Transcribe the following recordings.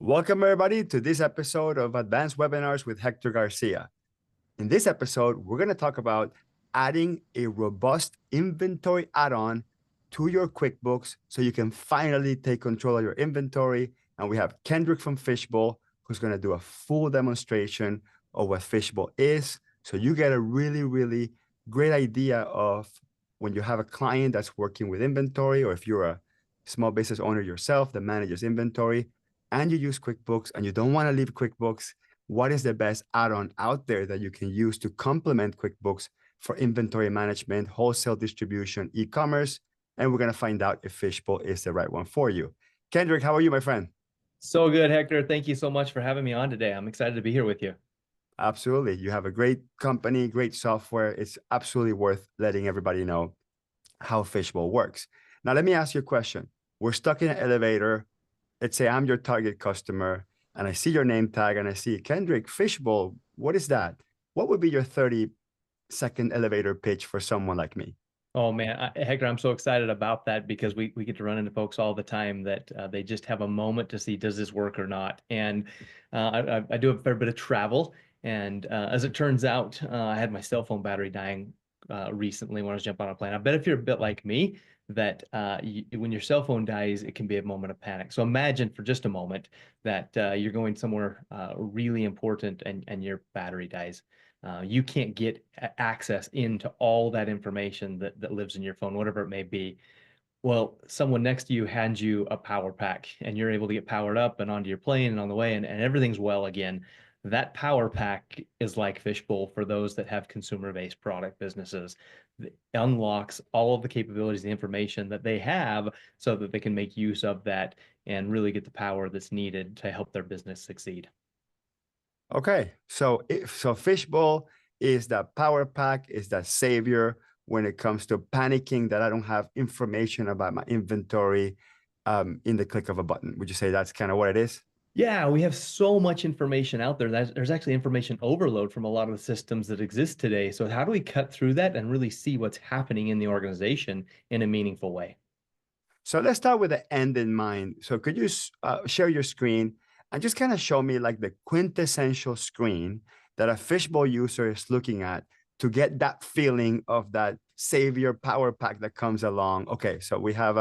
Welcome, everybody, to this episode of Advanced Webinars with Hector Garcia. In this episode, we're going to talk about adding a robust inventory add-on to your QuickBooks so you can finally take control of your inventory. And we have Kendrick from Fishbowl, who's going to do a full demonstration of what Fishbowl is. So you get a really great idea of when you have a client that's working with inventory, or if you're a small business owner yourself that manages inventory, and you use QuickBooks and you don't want to leave QuickBooks, what is the best add-on out there that you can use to complement QuickBooks for inventory management, wholesale distribution, e-commerce? And we're going to find out if Fishbowl is the right one for you. Kendrick, how are you, my friend? So good, Hector. Thank you so much for having me on today. I'm excited to be here with you. Absolutely. You have a great company, great software. It's absolutely worth letting everybody know how Fishbowl works. Now, let me ask you a question. We're stuck in an elevator. Let's say I'm your target customer and I see your name tag and I see Kendrick Fishbowl. What is that? What would be your 30-second elevator pitch for someone like me? Oh man, Hector, I'm so excited about that because we get to run into folks all the time that they just have a moment to see, does this work or not? And I do a fair bit of travel. And as it turns out, I had my cell phone battery dying recently when I was jumping on a plane. I bet if you're a bit like me, that when your cell phone dies, it can be a moment of panic. So imagine for just a moment that you're going somewhere really important and your battery dies. You can't get access into all that information that lives in your phone, whatever it may be. Well, someone next to you hands you a power pack and you're able to get powered up and onto your plane and on the way and everything's well again. That power pack is like Fishbowl for those that have consumer-based product businesses. It unlocks all of the capabilities, the information that they have so that they can make use of that and really get the power that's needed to help their business succeed. Okay, so Fishbowl is that power pack, is that savior when it comes to panicking that I don't have information about my inventory in the click of a button. Would you say that's kind of what it is? Yeah, we have so much information out there. There's actually information overload from a lot of the systems that exist today. So how do we cut through that and really see what's happening in the organization in a meaningful way? So let's start with the end in mind. So could you share your screen and just kind of show me like the quintessential screen that a Fishbowl user is looking at to get that feeling of that savior power pack that comes along? Okay, so we have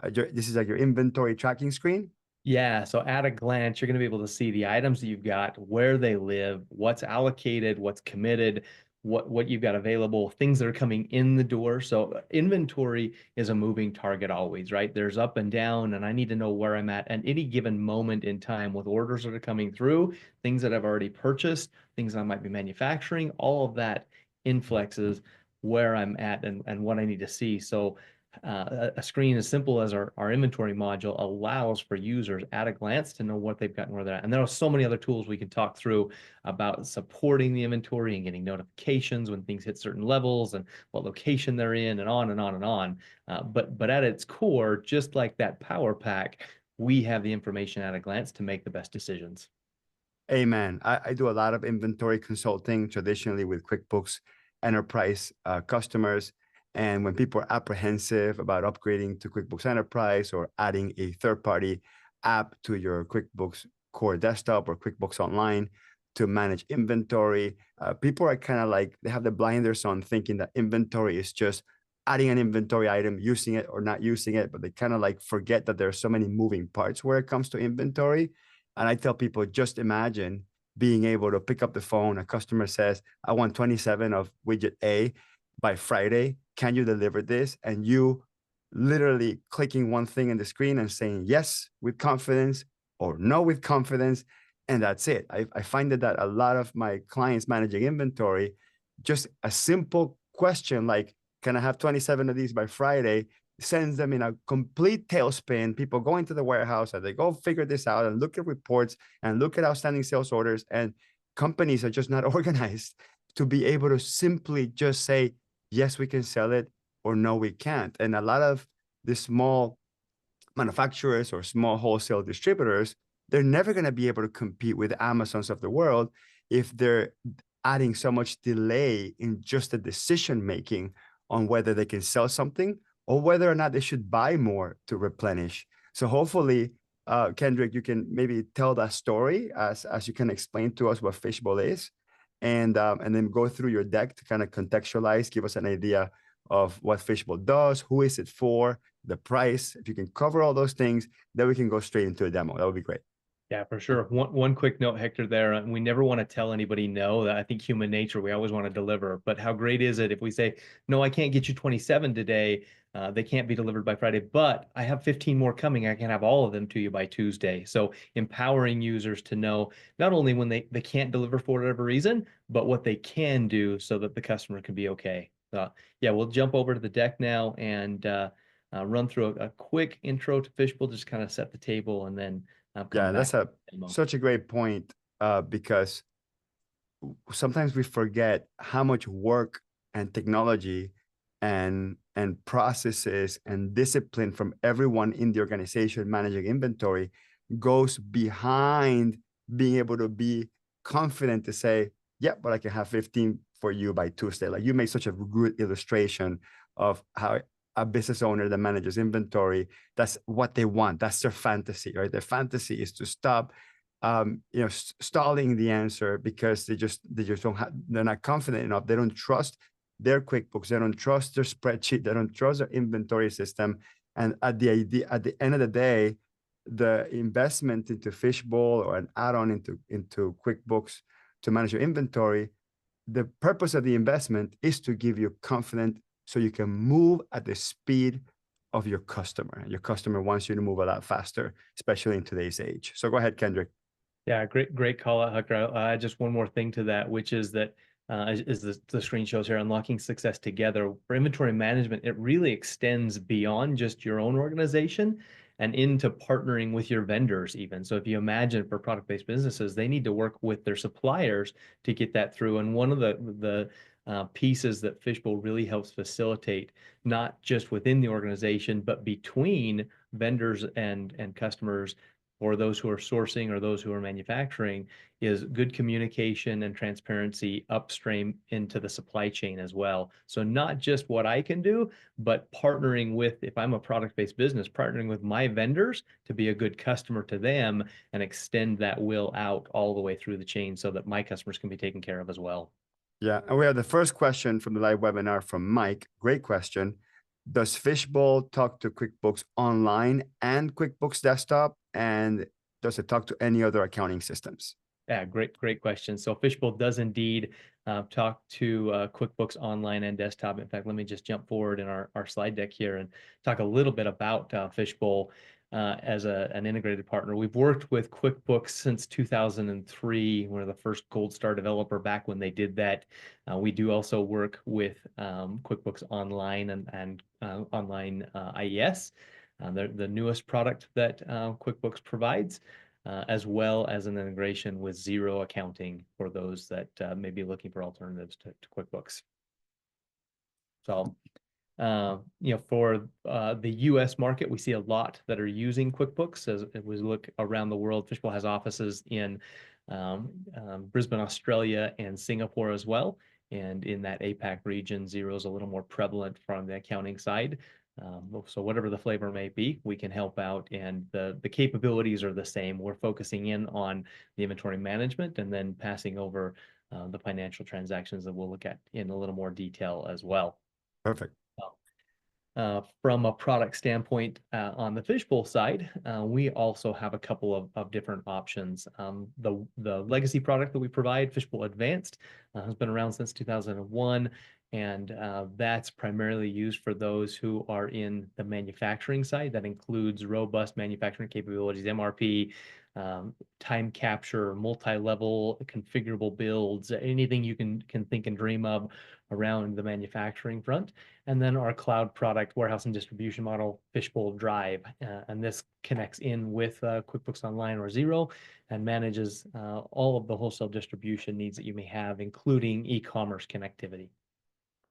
this is like your inventory tracking screen. Yeah, so at a glance, you're going to be able to see the items that you've got, where they live, what's allocated, what's committed, what you've got available, things that are coming in the door. So inventory is a moving target always, right? There's up and down, and I need to know where I'm at any given moment in time with orders that are coming through, things that I've already purchased, things that I might be manufacturing, all of that influxes where I'm at and what I need to see. So a screen as simple as our inventory module allows for users at a glance to know what they've got and where they're at. And there are so many other tools we can talk through about supporting the inventory and getting notifications when things hit certain levels and what location they're in and on and on and on. But at its core, just like that power pack, we have the information at a glance to make the best decisions. Amen. I do a lot of inventory consulting traditionally with QuickBooks Enterprise customers. And when people are apprehensive about upgrading to QuickBooks Enterprise or adding a third-party app to your QuickBooks Core desktop or QuickBooks Online to manage inventory, people are kind of like, they have the blinders on thinking that inventory is just adding an inventory item, using it or not using it, but they kind of like forget that there are so many moving parts where it comes to inventory. And I tell people, just imagine being able to pick up the phone. A customer says, I want 27 of widget A by Friday. Can you deliver this? And you literally clicking one thing in the screen and saying yes with confidence or no with confidence. And that's it. I find that a lot of my clients managing inventory, just a simple question like, can I have 27 of these by Friday? Sends them in a complete tailspin. People go into the warehouse and they go figure this out and look at reports and look at outstanding sales orders. And companies are just not organized to be able to simply just say, yes, we can sell it, or no, we can't. And a lot of the small manufacturers or small wholesale distributors, they're never going to be able to compete with Amazons of the world if they're adding so much delay in just the decision making on whether they can sell something or whether or not they should buy more to replenish. So hopefully Kendrick, you can maybe tell that story as you can explain to us what Fishbowl is, and then go through your deck to kind of contextualize, give us an idea of what Fishbowl does, who is it for, the price. If you can cover all those things, then we can go straight into a demo. That would be great. Yeah, for sure. One quick note, Hector, there, and we never want to tell anybody no. That I think human nature, we always want to deliver. But how great is it if we say, no, I can't get you 27 today. They can't be delivered by Friday, but I have 15 more coming. I can have all of them to you by Tuesday. So empowering users to know not only when they can't deliver for whatever reason, but what they can do so that the customer can be okay. Yeah, we'll jump over to the deck now and run through a quick intro to Fishbowl, just kind of set the table, and then Yeah, back that's such a great point, because sometimes we forget how much work and technology and processes and discipline from everyone in the organization managing inventory goes behind being able to be confident to say, yeah, but I can have 15 for you by Tuesday. Like, you make such a good illustration of how a business owner that manages inventory, that's what they want. That's their fantasy, right? Their fantasy is to stop stalling the answer because they just don't have, they're not confident enough. They don't trust their QuickBooks. They don't trust their spreadsheet. They don't trust their inventory system. And at the end of the day, the investment into Fishbowl or an add-on into QuickBooks to manage your inventory, the purpose of the investment is to give you confidence so you can move at the speed of your customer. Your customer wants you to move a lot faster, especially in today's age. So go ahead, Kendrick. Yeah, great call out, Hector. Just one more thing to that, which is that as the screen shows here, unlocking success together for inventory management, it really extends beyond just your own organization and into partnering with your vendors even. So if you imagine for product-based businesses, they need to work with their suppliers to get that through. And one of the pieces that Fishbowl really helps facilitate, not just within the organization, but between vendors and customers, or those who are sourcing or those who are manufacturing, is good communication and transparency upstream into the supply chain as well. So not just what I can do, but partnering with, if I'm a product-based business, partnering with my vendors to be a good customer to them and extend that will out all the way through the chain so that my customers can be taken care of as well. Yeah, and we have the first question from the live webinar from Mike. Great question. Does Fishbowl talk to QuickBooks Online and QuickBooks Desktop? And does it talk to any other accounting systems? Yeah, great question. So Fishbowl does indeed talk to QuickBooks Online and Desktop. In fact, let me just jump forward in our slide deck here and talk a little bit about Fishbowl as an integrated partner. We've worked with QuickBooks since 2003. We're the first Gold Star developer back when they did that. We do also work with QuickBooks Online and Online IES, the newest product that QuickBooks provides. As well as an integration with Xero Accounting for those that may be looking for alternatives to QuickBooks. So, for the U.S. market, we see a lot that are using QuickBooks. As we look around the world, Fishbowl has offices in Brisbane, Australia, and Singapore as well. And in that APAC region, Xero is a little more prevalent from the accounting side. So whatever the flavor may be, we can help out, and the capabilities are the same. We're focusing in on the inventory management and then passing over the financial transactions that we'll look at in a little more detail as well. Perfect. From a product standpoint, on the Fishbowl side, we also have a couple of different options. The legacy product that we provide, Fishbowl Advanced, has been around since 2001. And that's primarily used for those who are in the manufacturing side. That includes robust manufacturing capabilities, MRP, time capture, multi-level configurable builds, anything you can think and dream of around the manufacturing front. And then our cloud product, warehouse and distribution model, Fishbowl Drive. And this connects in with QuickBooks Online or Xero and manages all of the wholesale distribution needs that you may have, including e-commerce connectivity.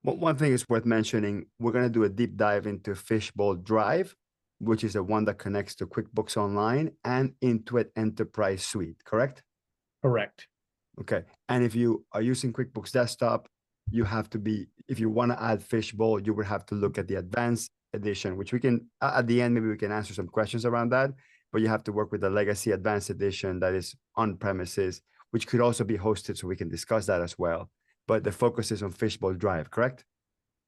Well, one thing is worth mentioning, we're going to do a deep dive into Fishbowl Drive, which is the one that connects to QuickBooks Online and Intuit Enterprise Suite, correct? Correct. Okay. And if you are using QuickBooks Desktop, you have to be, if you want to add Fishbowl, you would have to look at the Advanced Edition, which we can, at the end, maybe we can answer some questions around that. but you have to work with the legacy advanced edition that is on premises, which could also be hosted, so we can discuss that as well. But the focus is on Fishbowl Drive, correct?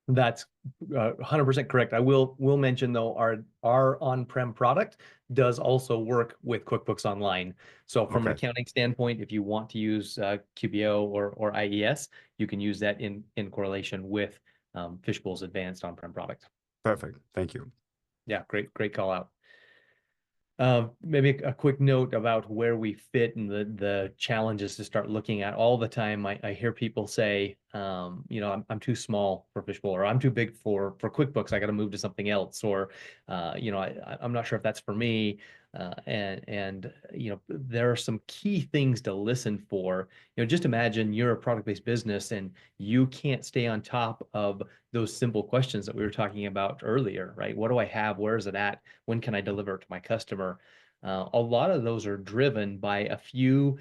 That's 100% correct. I will mention though, our on-prem product does also work with QuickBooks Online. So from an Okay, accounting standpoint, if you want to use QBO or IES, you can use that in correlation with Fishbowl's advanced on-prem product. perfect. Thank you. Yeah, great call out. Maybe a quick note about where we fit and the challenges to start looking at. All the time I hear people say, you know, I'm too small for Fishbowl, or I'm too big for QuickBooks, I got to move to something else, or you know, I'm not sure if that's for me. And you know, there are some key things to listen for. You know, just imagine you're a product-based business and you can't stay on top of those simple questions that we were talking about earlier, right? What do I have? Where is it at? When can I deliver it to my customer? A lot of those are driven by a few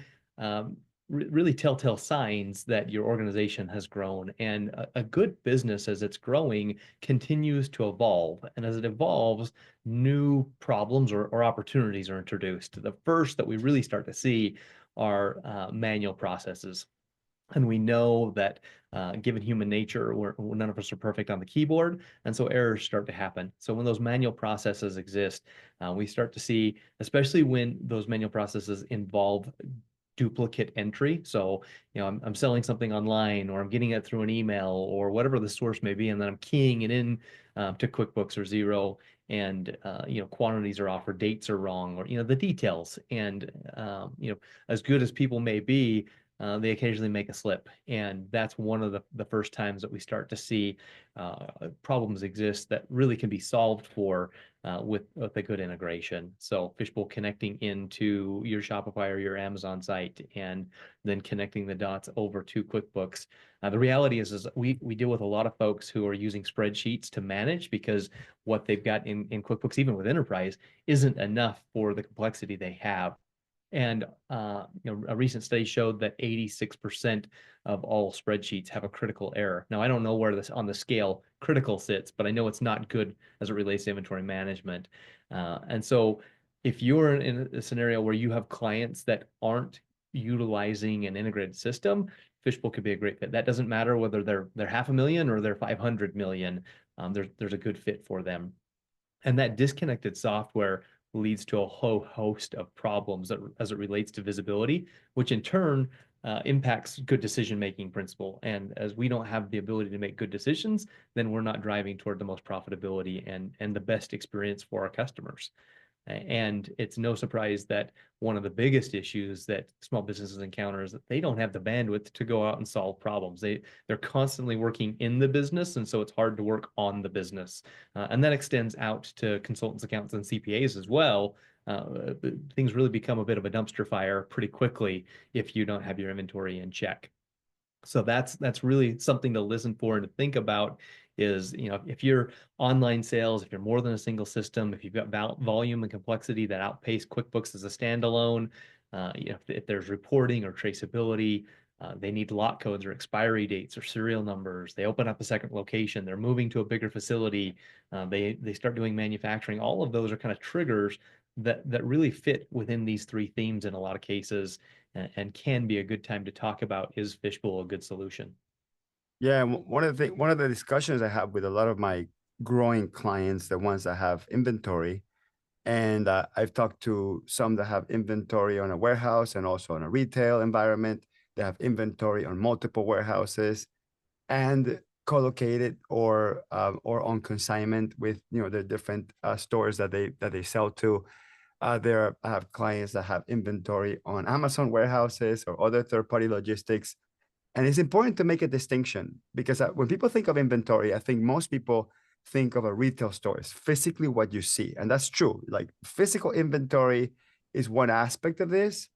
really telltale signs that your organization has grown. And a good business, as it's growing, continues to evolve. And as it evolves, new problems or opportunities are introduced. The first that we really start to see are manual processes. And we know that given human nature, none of us are perfect on the keyboard, and so errors start to happen. So when those manual processes exist, we start to see, especially when those manual processes involve duplicate entry. So, you know, I'm selling something online, or I'm getting it through an email, or whatever the source may be, and then I'm keying it in to QuickBooks or Xero, and you know, quantities are off, or dates are wrong, or you know, the details. And you know, as good as people may be, they occasionally make a slip, and that's one of the first times that we start to see problems exist that really can be solved for with a good integration. So Fishbowl connecting into your Shopify or your Amazon site, and then connecting the dots over to QuickBooks. The reality is we deal with a lot of folks who are using spreadsheets to manage, because what they've got in QuickBooks, even with Enterprise, isn't enough for the complexity they have. And you know, a recent study showed that 86% of all spreadsheets have a critical error. Now, I don't know where this on the scale critical sits, but I know it's not good as it relates to inventory management. And so if you're in a scenario where you have clients that aren't utilizing an integrated system, Fishbowl could be a great fit. That doesn't matter whether they're $500,000 or they're 500 million. There's a good fit for them. And that disconnected software leads to a whole host of problems as it relates to visibility, which in turn impacts good decision-making principle. And as we don't have the ability to make good decisions, then we're not driving toward the most profitability and the best experience for our customers. And it's no surprise that one of the biggest issues that small businesses encounter is that they don't have the bandwidth to go out and solve problems. They're constantly working in the business, and so it's hard to work on the business. And that extends out to consultants, accountants, and CPAs as well. Things really become a bit of a dumpster fire pretty quickly if you don't have your inventory in check. So that's really something to listen for and to think about. Is, you know, if you're online sales, if you're more than a single system, if you've got volume and complexity that outpace QuickBooks as a standalone, you know, if there's reporting or traceability, they need lot codes or expiry dates or serial numbers. They open up a second location. They're moving to a bigger facility. They start doing manufacturing. All of those are kind of triggers that really fit within these three themes in a lot of cases, and can be a good time to talk about, is Fishbowl a good solution? Yeah, one of the discussions I have with a lot of my growing clients, the ones that have inventory, and I've talked to some that have inventory on a warehouse and also on a retail environment. They have inventory on multiple warehouses and co-located or on consignment with, you know, the different stores that they sell to. I have clients that have inventory on Amazon warehouses or other third-party logistics. And it's important to make a distinction, because when people think of inventory, I think most people think of a retail store as physically what you see. And that's true. Like, physical inventory is one aspect of this,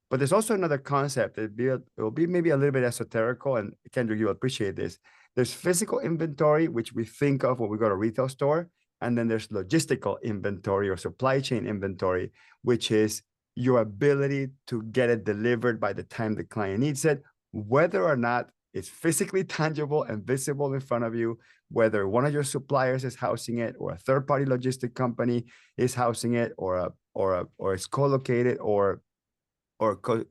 but there's also another concept. It will be maybe a little bit esoterical, and Kendrick, you'll appreciate this. There's physical inventory, which we think of when we go to a retail store. And then there's logistical inventory or supply chain inventory, which is your ability to get it delivered by the time the client needs it, whether or not It's physically tangible and visible in front of you, whether one of your suppliers is housing it, or a third-party logistic company is housing it, or it's co-located, or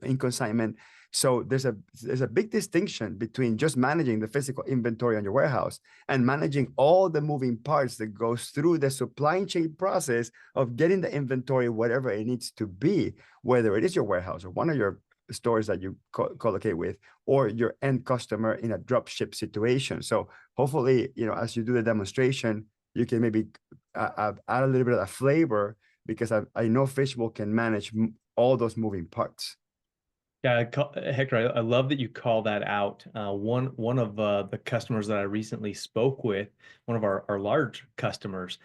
in consignment. So there's a big distinction between just managing the physical inventory on your warehouse and managing all the moving parts that goes through the supply chain process of getting the inventory whatever it needs to be, whether it is your warehouse or one of your stores that you co-locate with, or your end customer in a drop ship situation. So hopefully, as you do the demonstration, you can maybe add a little bit of that flavor, because I know Fishbowl can manage all those moving parts. Yeah, Hector, I love that you call that out. One of the customers that I recently spoke with, one of our large customers,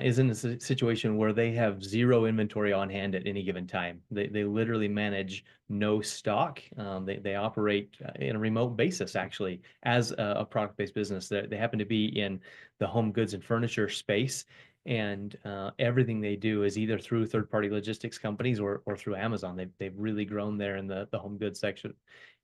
is in a situation where they have zero inventory on hand at any given time. They literally manage no stock. They operate in a remote basis, actually, as a product-based business. They happen to be in the home goods and furniture space. And everything they do is either through third-party logistics companies or through Amazon. They've really grown there in the home goods section.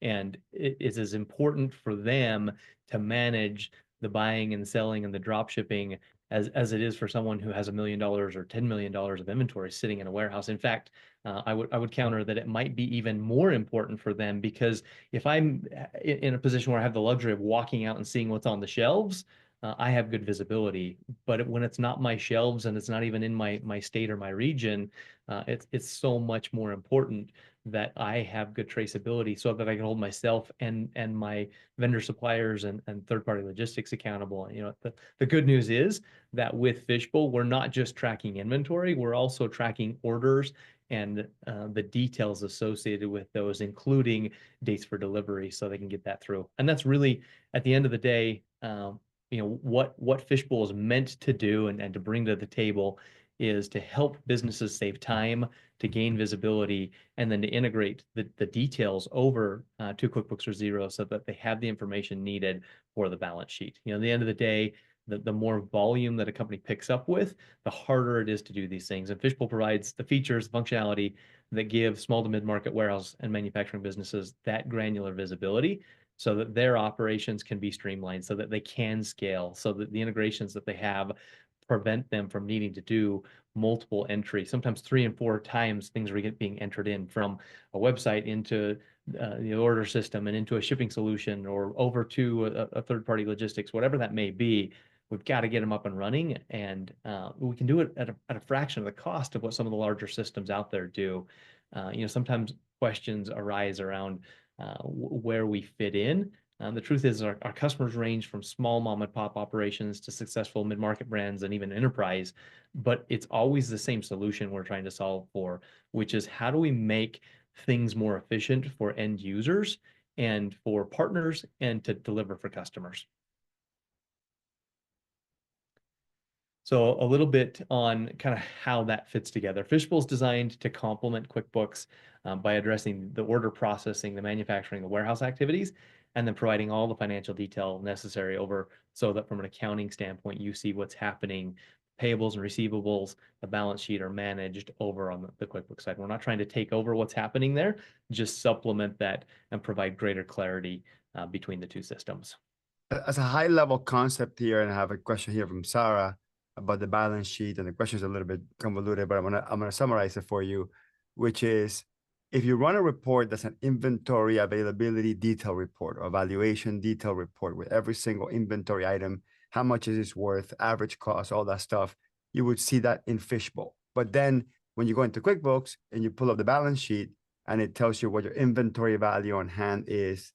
And it is as important for them to manage the buying and selling and the drop shipping as it is for someone who has $1 million or $10 million of inventory sitting in a warehouse. In fact, I would counter that it might be even more important for them, because if I'm in a position where I have the luxury of walking out and seeing what's on the shelves, I have good visibility. But when it's not my shelves and it's not even in my state or my region, it's so much more important that I have good traceability, so that I can hold myself and my vendor suppliers and third-party logistics accountable. The good news is that with Fishbowl, we're not just tracking inventory, we're also tracking orders and the details associated with those, including dates for delivery, so they can get that through. And that's really, at the end of the day, what Fishbowl is meant to do and to bring to the table is to help businesses save time, to gain visibility, and then to integrate the details over to QuickBooks or Xero, so that they have the information needed for the balance sheet. At the end of the day, the more volume that a company picks up with, the harder it is to do these things. And Fishbowl provides the features, the functionality that give small to mid-market warehouse and manufacturing businesses that granular visibility, so that their operations can be streamlined, so that they can scale, so that the integrations that they have prevent them from needing to do multiple entries. Sometimes 3 and 4 times things are being entered in from a website into the order system and into a shipping solution, or over to a third-party logistics, whatever that may be. We've got to get them up and running, and we can do it at a fraction of the cost of what some of the larger systems out there do. Sometimes questions arise around where we fit in. The truth is our customers range from small mom and pop operations to successful mid-market brands and even enterprise, but it's always the same solution we're trying to solve for, which is, how do we make things more efficient for end users and for partners, and to deliver for customers? So a little bit on kind of how that fits together. Fishbowl is designed to complement QuickBooks by addressing the order processing, the manufacturing, the warehouse activities, and then providing all the financial detail necessary over, so that from an accounting standpoint, you see what's happening. Payables and receivables, the balance sheet, are managed over on the QuickBooks side. We're not trying to take over what's happening there, just supplement that and provide greater clarity between the two systems. As a high level concept here, and I have a question here from Sarah about the balance sheet, and the question is a little bit convoluted, but I'm gonna summarize it for you, which is, if you run a report that's an inventory availability detail report or valuation detail report with every single inventory item, how much is this worth, average cost, all that stuff, you would see that in Fishbowl. But then when you go into QuickBooks and you pull up the balance sheet and it tells you what your inventory value on hand is,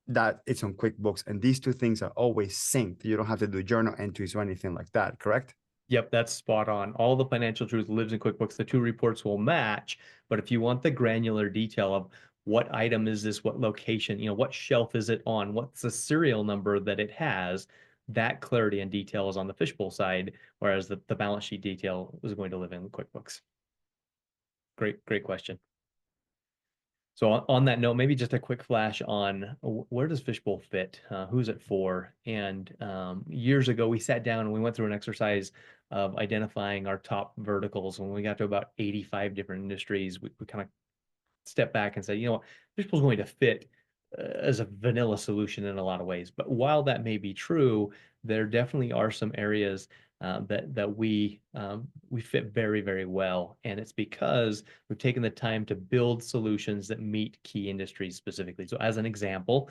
that it's on QuickBooks, and these two things are always synced. You don't have to do journal entries or anything like that, correct? Yep, that's spot on. All the financial truth lives in QuickBooks. The two reports will match, but if you want the granular detail of what item is this, what location, what shelf is it on, what's the serial number that it has, that clarity and detail is on the Fishbowl side, whereas the balance sheet detail is going to live in QuickBooks. Great question. So on that note, maybe just a quick flash on where does Fishbowl fit? Who's it for? And years ago, we sat down and we went through an exercise of identifying our top verticals. When we got to about 85 different industries, we kind of stepped back and said, Fishbowl's going to fit as a vanilla solution in a lot of ways. But while that may be true, there definitely are some areas that we fit very, very well, and it's because we've taken the time to build solutions that meet key industries specifically. So, as an example,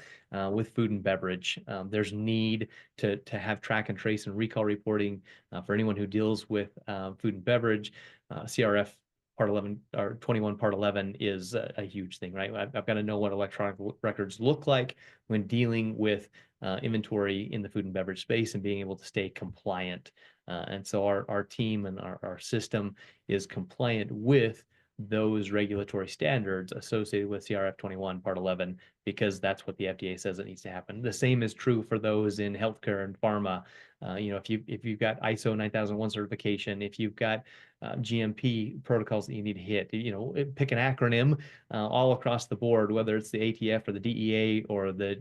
with food and beverage, there's need to have track and trace and recall reporting for anyone who deals with food and beverage. CRF Part 11 or 21 Part 11 is a huge thing, right? I've got to know what electronic records look like when dealing with inventory in the food and beverage space and being able to stay compliant. And so our team and our system is compliant with those regulatory standards associated with CRF 21 Part 11 because that's what the FDA says it needs to happen. The same is true for those in healthcare and pharma. If you've got ISO 9001 certification, if you've got GMP protocols that you need to hit, pick an acronym all across the board, whether it's the ATF or the DEA or the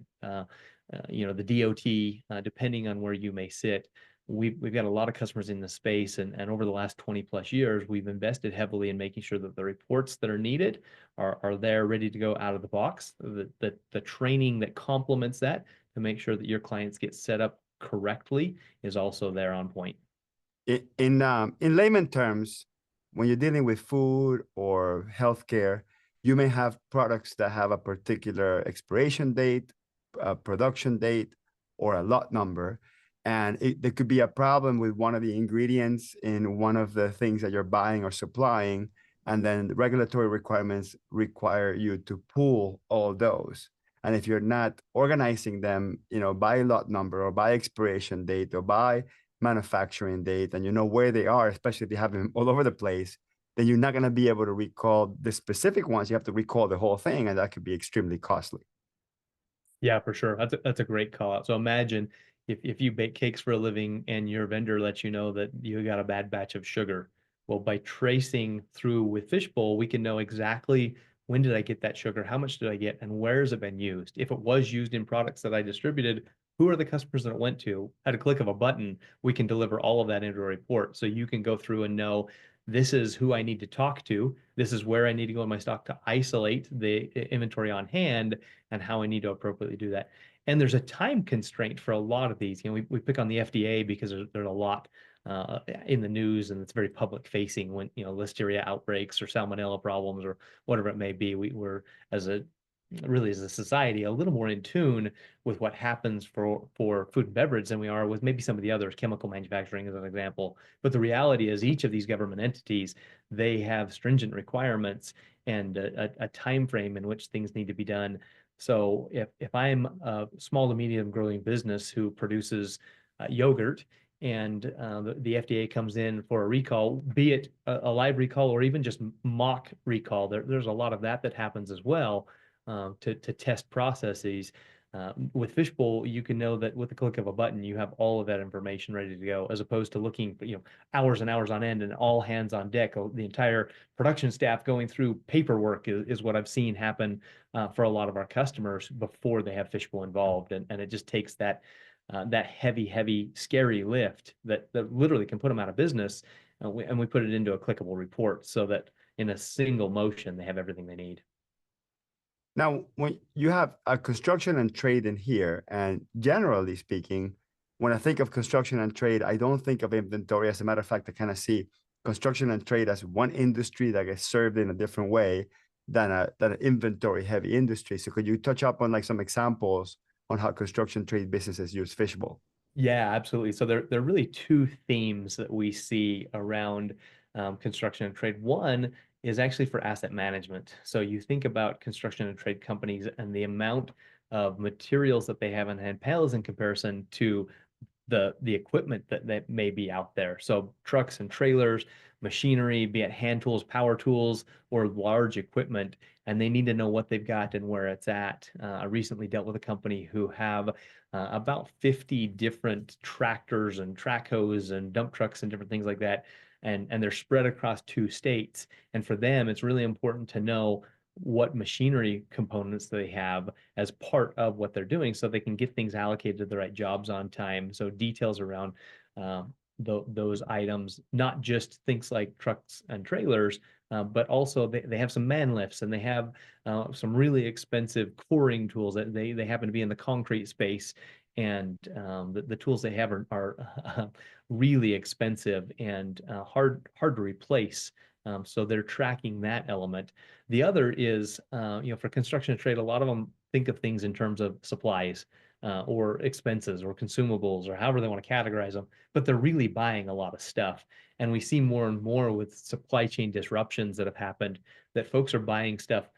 DOT, depending on where you may sit. We've got a lot of customers in the space, and over the last 20 plus years, we've invested heavily in making sure that the reports that are needed are there ready to go out of the box. The training that complements that to make sure that your clients get set up correctly is also there on point. In layman terms, when you're dealing with food or healthcare, you may have products that have a particular expiration date, a production date, or a lot number. And there could be a problem with one of the ingredients in one of the things that you're buying or supplying. And then the regulatory requirements require you to pool all those. And if you're not organizing them, by lot number or by expiration date or by manufacturing date, and you know where they are, especially if you have them all over the place, then you're not going to be able to recall the specific ones. You have to recall the whole thing, and that could be extremely costly. Yeah, for sure. That's a great call out. So imagine if you bake cakes for a living and your vendor lets you know that you got a bad batch of sugar. Well, by tracing through with Fishbowl, we can know exactly when did I get that sugar, how much did I get, and where has it been used. If it was used in products that I distributed, who are the customers that it went to? At a click of a button, we can deliver all of that into a report. So you can go through and know this is who I need to talk to. This is where I need to go in my stock to isolate the inventory on hand and how I need to appropriately do that. And there's a time constraint for a lot of these. We pick on the FDA because there's a lot in the news, and it's very public facing when, listeria outbreaks or salmonella problems or whatever it may be. We're as a society a little more in tune with what happens for food and beverage than we are with maybe some of the others, chemical manufacturing as an example. But the reality is each of these government entities, they have stringent requirements and a time frame in which things need to be done. So if I'm a small to medium growing business who produces yogurt, and the FDA comes in for a recall, be it a live recall or even just mock recall, there's a lot of that happens as well. To test processes. With Fishbowl, you can know that with the click of a button, you have all of that information ready to go, as opposed to looking, hours and hours on end and all hands on deck. The entire production staff going through paperwork is what I've seen happen for a lot of our customers before they have Fishbowl involved, and it just takes that heavy, scary lift that literally can put them out of business, and we put it into a clickable report so that in a single motion they have everything they need. Now, when you have a construction and trade in here, and generally speaking, when I think of construction and trade, I don't think of inventory. As a matter of fact, I kind of see construction and trade as one industry that gets served in a different way than an inventory heavy industry. So could you touch up on like some examples on how construction trade businesses use Fishbowl? Yeah, absolutely. So there are really two themes that we see around construction and trade. One is actually for asset management. So you think about construction and trade companies and the amount of materials that they have in hand pales in comparison to the equipment that may be out there. So trucks and trailers, machinery, be it hand tools, power tools, or large equipment, and they need to know what they've got and where it's at. I recently dealt with a company who have about 50 different tractors and track hoes and dump trucks and different things like that. And they're spread across 2 states. And for them, it's really important to know what machinery components they have as part of what they're doing so they can get things allocated to the right jobs on time. So details around those items, not just things like trucks and trailers, but also they have some man lifts, and they have some really expensive coring tools that they happen to be in the concrete space. And the tools they have are really expensive and hard to replace. So they're tracking that element. The other is, for construction and trade, a lot of them think of things in terms of supplies or expenses or consumables or however they want to categorize them, but they're really buying a lot of stuff. And we see more and more with supply chain disruptions that have happened that folks are buying stuff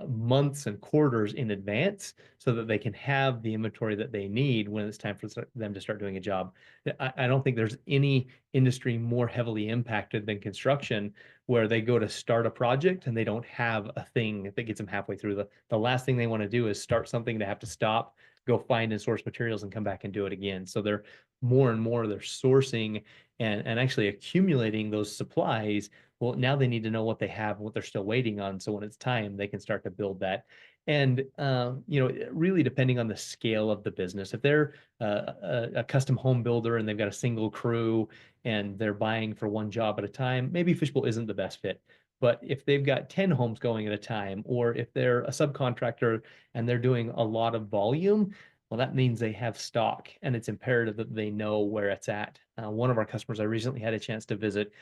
months and quarters in advance so that they can have the inventory that they need when it's time for them to start doing a job. I don't think there's any industry more heavily impacted than construction, where they go to start a project and they don't have a thing that gets them halfway through. The last thing they want to do is start something to have to stop, go find and source materials and come back and do it again. So they're more and more they're sourcing and actually accumulating those supplies. Well, now they need to know what they have, what they're still waiting on. So when it's time, they can start to build that. And really depending on the scale of the business, if they're a custom home builder and they've got a single crew and they're buying for one job at a time, maybe Fishbowl isn't the best fit. But if they've got 10 homes going at a time, or if they're a subcontractor and they're doing a lot of volume, well, that means they have stock, and it's imperative that they know where it's at. One of our customers I recently had a chance to visit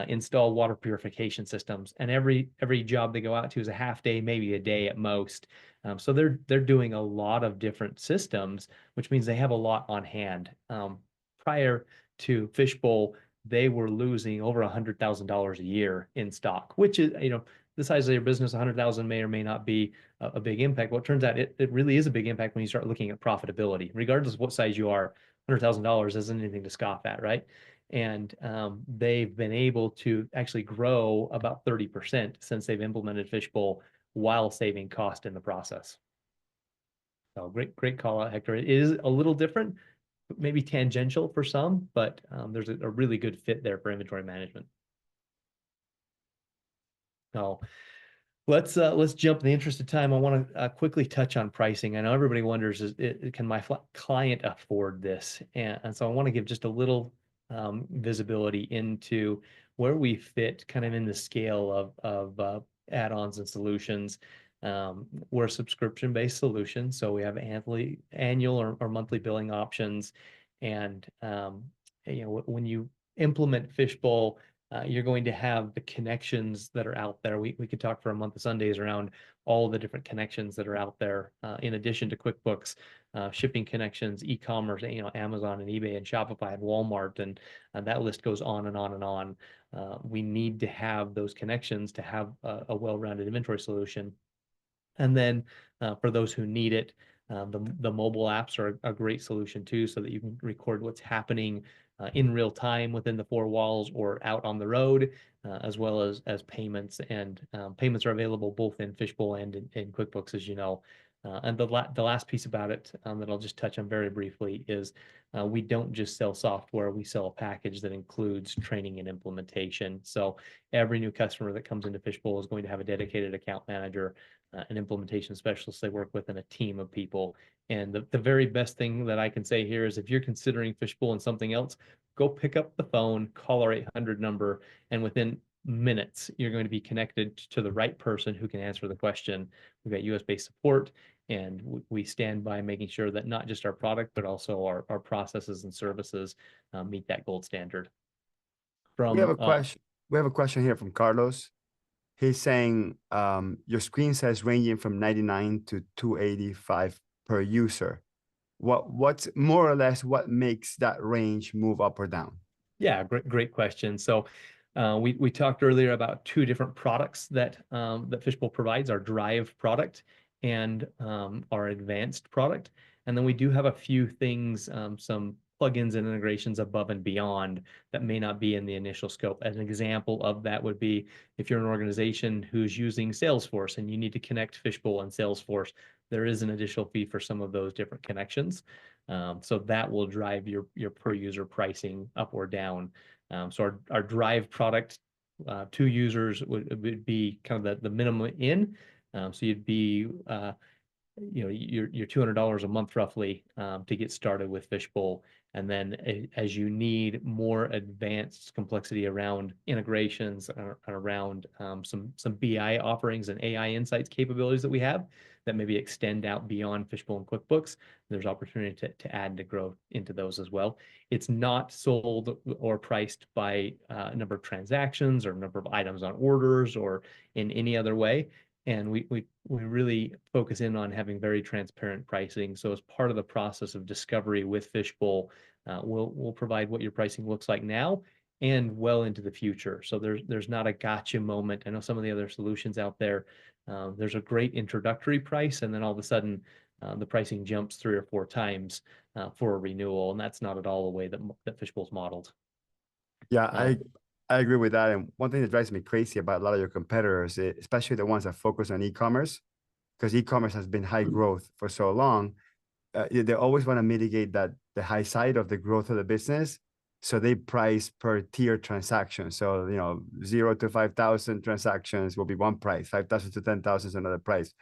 install water purification systems, and every job they go out to is a half day, maybe a day at most. So they're doing a lot of different systems, which means they have a lot on hand. Prior to Fishbowl, they were losing over $100,000 a year in stock, which is, the size of your business, 100,000 may or may not be a big impact. Well, it turns out it really is a big impact when you start looking at profitability. Regardless of what size you are, $100,000 isn't anything to scoff at, right? And they've been able to actually grow about 30% since they've implemented Fishbowl while saving cost in the process. So great call out, Hector. It is a little different, maybe tangential for some, but there's a really good fit there for inventory management. So let's jump. In the interest of time, I want to quickly touch on pricing. I know everybody wonders, can my client afford this? And so I want to give just a little visibility into where we fit kind of in the scale of add-ons and solutions. We're a subscription-based solution, so we have annual or monthly billing options. And when you implement Fishbowl, you're going to have the connections that are out there. We could talk for a month of Sundays around all the different connections that are out there, in addition to QuickBooks, shipping connections, e-commerce, Amazon and eBay and Shopify and Walmart, and that list goes on and on and on. We need to have those connections to have a well-rounded inventory solution. And then for those who need it, the mobile apps are a great solution too, so that you can record what's happening in real time within the four walls or out on the road, as well as payments. And payments are available both in Fishbowl and in QuickBooks, as you know. And the last piece about it that I'll just touch on very briefly is we don't just sell software, we sell a package that includes training and implementation. So every new customer that comes into Fishbowl is going to have a dedicated account manager, an implementation specialist they work with, and a team of people. And the very best thing that I can say here is, if you're considering Fishbowl and something else, go pick up the phone, call our 800 number, and within minutes, you're going to be connected to the right person who can answer the question. We've got US-based support, and we stand by making sure that not just our product, but also our processes and services meet that gold standard. We have a question. We have a question here from Carlos. He's saying your screen says ranging from 99 to 285 per user. What's more or less what makes that range move up or down? Yeah, great question. So we talked earlier about two different products that Fishbowl provides: our Drive product and our Advanced product. And then we do have a few things, some plugins and integrations above and beyond that may not be in the initial scope. As an example of that would be, if you're an organization who's using Salesforce and you need to connect Fishbowl and Salesforce, there is an additional fee for some of those different connections. So that will drive your per user pricing up or down. So our Drive product, 2 users would be kind of the minimum in. So you'd be your $200 a month roughly to get started with Fishbowl. And then as you need more advanced complexity around integrations and around some BI offerings and AI insights capabilities that we have that maybe extend out beyond Fishbowl and QuickBooks, there's opportunity to add to grow into those as well. It's not sold or priced by number of transactions or number of items on orders or in any other way. And we really focus in on having very transparent pricing. So as part of the process of discovery with Fishbowl, we'll provide what your pricing looks like now and well into the future. So there's not a gotcha moment. I know some of the other solutions out there, there's a great introductory price, and then all of a sudden the pricing jumps 3 or 4 times for a renewal, and that's not at all the way that Fishbowl's modeled. Yeah, Uh, I agree with that. And one thing that drives me crazy about a lot of your competitors, especially the ones that focus on e-commerce, because e-commerce has been high growth for so long, they always want to mitigate the high side of the growth of the business. So they price per tier transaction. So, 0 to 5,000 transactions will be one price, 5,000 to 10,000 is another price.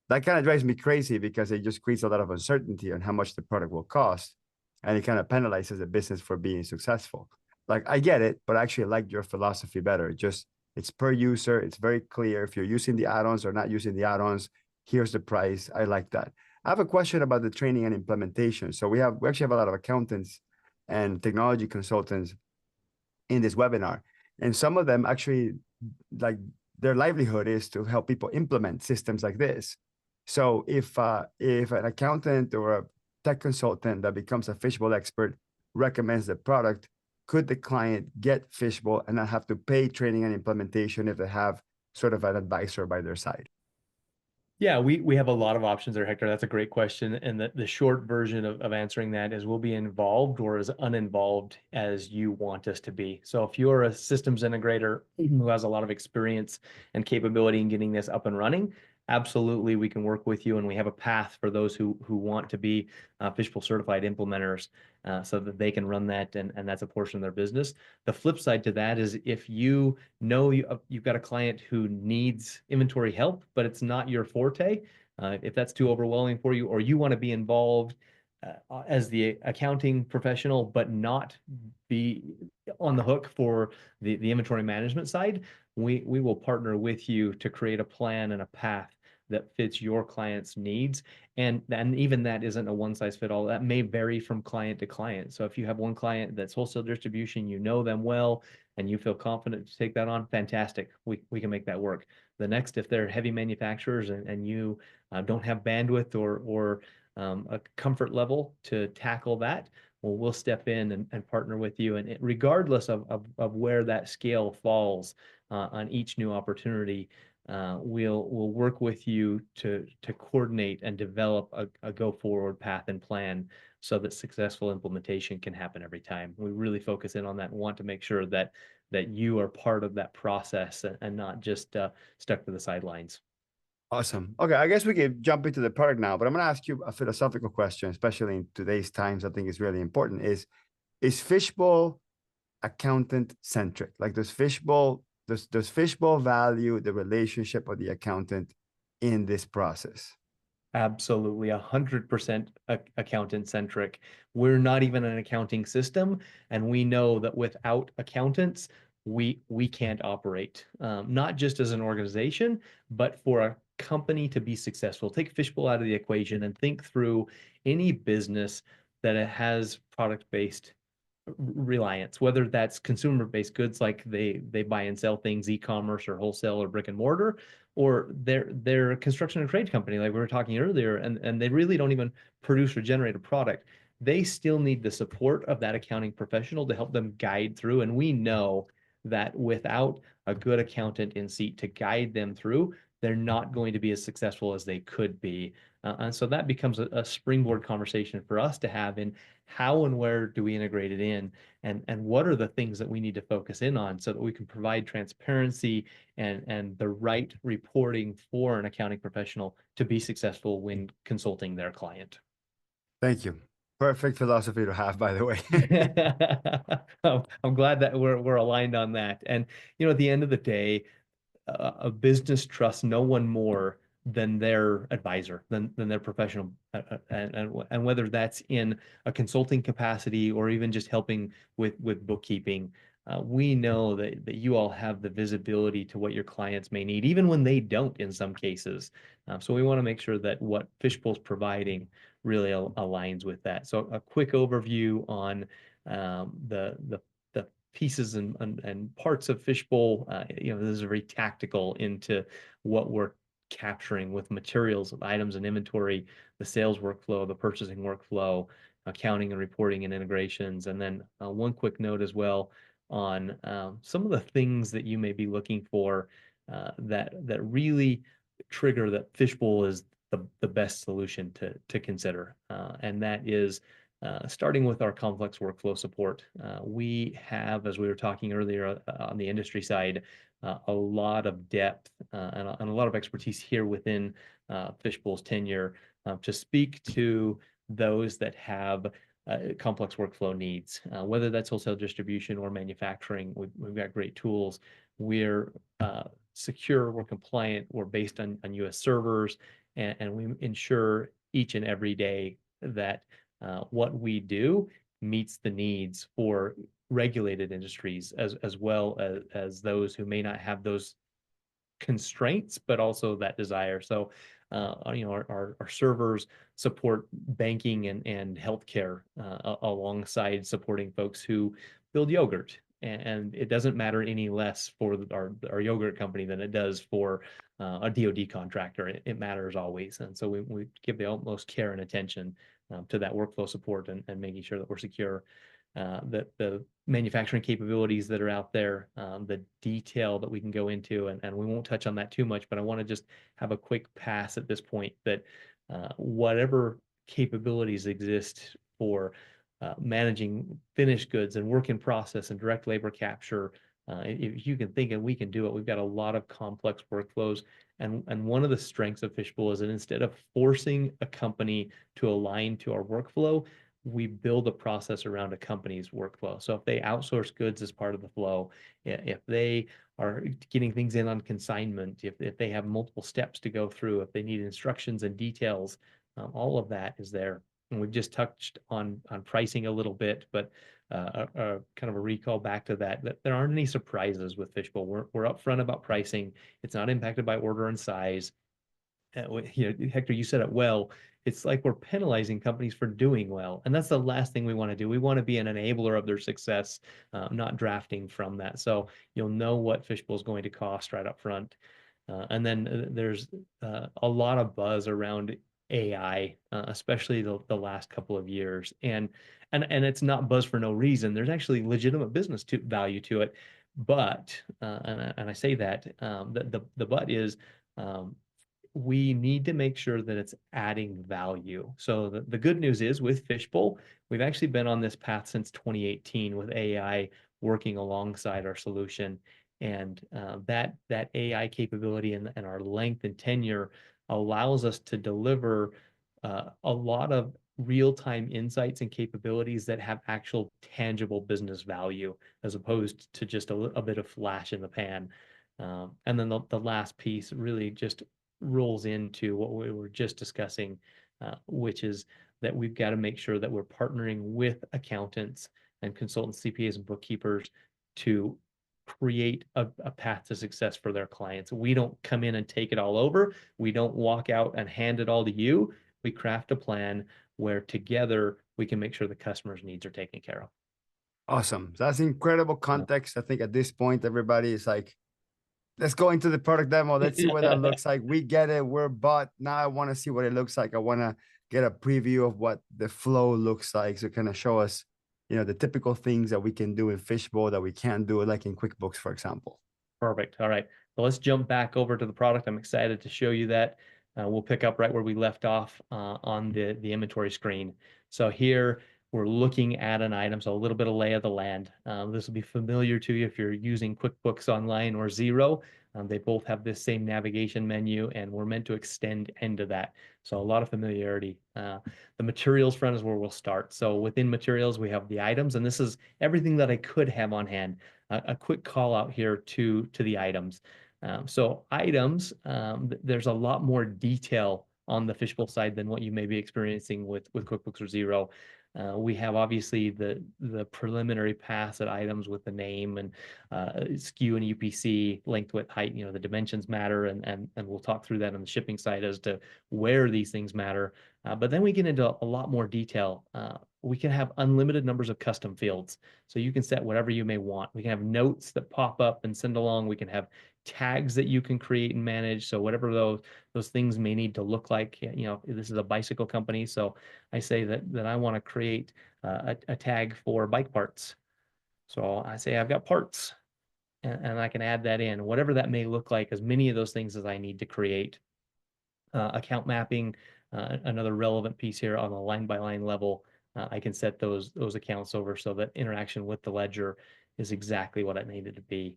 That kind of drives me crazy because it just creates a lot of uncertainty on how much the product will cost. And it kind of penalizes the business for being successful. Like, I get it, but I actually like your philosophy better. It's per user. It's very clear. If you're using the add-ons or not using the add-ons, here's the price. I like that. I have a question about the training and implementation. So we actually have a lot of accountants and technology consultants in this webinar. And some of them actually, like, their livelihood is to help people implement systems like this. So if an accountant or a tech consultant that becomes a Fishbowl expert recommends the product, could the client get Fishbowl and not have to pay training and implementation if they have sort of an advisor by their side? Yeah, we have a lot of options there, Hector. That's a great question. And the short version of answering that is we'll be involved or as uninvolved as you want us to be. So if you're a systems integrator who has a lot of experience and capability in getting this up and running, absolutely, we can work with you. And we have a path for those who want to be Fishbowl certified implementers so that they can run that and that's a portion of their business. The flip side to that is if you know you've got a client who needs inventory help, but it's not your forte, if that's too overwhelming for you, or you want to be involved as the accounting professional, but not be on the hook for the inventory management side, we will partner with you to create a plan and a path that fits your client's needs. And even that isn't a one size fit all. That may vary from client to client. So if you have one client that's wholesale distribution, you know them well, and you feel confident to take that on, fantastic. We can make that work. The next, if they're heavy manufacturers and you don't have bandwidth or a comfort level to tackle that, well, we'll step in and partner with you. And regardless of where that scale falls on each new opportunity, we'll work with you to coordinate and develop a go forward path and plan so that successful implementation can happen every time. We really focus in on that and want to make sure that you are part of that process and not just stuck to the sidelines. Awesome. Okay, I guess we can jump into the product now, but I'm going to ask you a philosophical question, especially in today's times. I think is really important. Is Fishbowl accountant-centric? Like, does Fishbowl value the relationship of the accountant in this process? Absolutely, 100% accountant-centric. We're not even an accounting system, and we know that without accountants, we can't operate, not just as an organization, but for a company to be successful. Take Fishbowl out of the equation and think through any business that it has product-based reliance, whether that's consumer-based goods like they buy and sell things, e-commerce or wholesale or brick and mortar, or they're a construction and trade company like we were talking earlier, and they really don't even produce or generate a product. They still need the support of that accounting professional to help them guide through. And we know that without a good accountant in seat to guide them through, they're not going to be as successful as they could be. And so that becomes a springboard conversation for us to have in how and where do we integrate it in, and what are the things that we need to focus in on so that we can provide transparency and the right reporting for an accounting professional to be successful when consulting their client. Thank you. Perfect philosophy to have, by the way. I'm glad that we're aligned on that. And at the end of the day, a business trusts no one more than their advisor, than their professional, and whether that's in a consulting capacity or even just helping with bookkeeping. We know that you all have the visibility to what your clients may need, even when they don't in some cases. So we want to make sure that what Fishbowl's providing really aligns with that. So a quick overview on the pieces and parts of Fishbowl. This is very tactical into what we're capturing with materials, items, and inventory, the sales workflow, the purchasing workflow, accounting and reporting and integrations. And then one quick note as well on some of the things that you may be looking for that really trigger that Fishbowl is the best solution to consider. And that is starting with our complex workflow support. We have, as we were talking earlier on the industry side, a lot of depth and a lot of expertise here within Fishbowl's tenure to speak to those that have complex workflow needs, whether that's wholesale distribution or manufacturing. We've got great tools. We're secure, we're compliant, we're based on US servers, and we ensure each and every day that what we do meets the needs for regulated industries as well as those who may not have those constraints, but also that desire. So, our servers support banking and healthcare alongside supporting folks who build yogurt. And it doesn't matter any less for our yogurt company than it does for a DoD contractor. It matters always. And so we give the utmost care and attention to that workflow support and making sure that we're secure. That the manufacturing capabilities that are out there, the detail that we can go into, and we won't touch on that too much, but I want to just have a quick pass at this point that whatever capabilities exist for managing finished goods and work in process and direct labor capture, if you can think and we can do it, we've got a lot of complex workflows. And one of the strengths of Fishbowl is that instead of forcing a company to align to our workflow, we build a process around a company's workflow. So if they outsource goods as part of the flow, if they are getting things in on consignment, if they have multiple steps to go through, if they need instructions and details, all of that is there. And we've just touched on pricing a little bit, but kind of a recall back to that there aren't any surprises with Fishbowl. We're upfront about pricing. It's not impacted by order and size. Hector, you said it well. It's like we're penalizing companies for doing well. And that's the last thing we want to do. We want to be an enabler of their success, not drafting from that. So you'll know what Fishbowl is going to cost right up front. And then there's a lot of buzz around AI, especially the last couple of years. And it's not buzz for no reason. There's actually legitimate business value to it. But, and I say that, the but is, we need to make sure that it's adding value. So the good news is with Fishbowl, we've actually been on this path since 2018 with AI working alongside our solution. And that AI capability and our length and tenure allows us to deliver a lot of real-time insights and capabilities that have actual tangible business value as opposed to just a bit of flash in the pan. And then the last piece really just rolls into what we were just discussing, which is that we've got to make sure that we're partnering with accountants and consultants, CPAs, and bookkeepers to create a path to success for their clients. We don't come in and take it all over. We don't walk out and hand it all to you. We craft a plan where together we can make sure the customer's needs are taken care of. Awesome. That's incredible context. I think at this point, everybody is like, let's go into the product demo. Let's see what that looks like. We get it. We're bought. Now I want to see what it looks like. I want to get a preview of what the flow looks like. So kind of show us, the typical things that we can do in Fishbowl that we can't do, like in QuickBooks, for example. Perfect. All right. So let's jump back over to the product. I'm excited to show you that. We'll pick up right where we left off on the inventory screen. So here we're looking at an item, so a little bit of lay of the land. This will be familiar to you if you're using QuickBooks Online or Xero. They both have this same navigation menu, and we're meant to extend into that. So a lot of familiarity. The materials front is where we'll start. So within materials, we have the items, and this is everything that I could have on hand. A quick call out here to the items. So items, there's a lot more detail on the Fishbowl side than what you may be experiencing with QuickBooks or Xero. We have obviously the preliminary pass at items with the name and SKU and UPC, length, width, height. The dimensions matter, and we'll talk through that on the shipping side as to where these things matter. But then we get into a lot more detail. We can have unlimited numbers of custom fields, so you can set whatever you may want. We can have notes that pop up and send along. We can have tags that you can create and manage. So whatever those things may need to look like, this is a bicycle company. So I say that I want to create a tag for bike parts. So I say I've got parts, and I can add that in, whatever that may look like, as many of those things as I need to create. Account mapping, another relevant piece here on a line by line level. I can set those accounts over so that interaction with the ledger is exactly what it needed to be.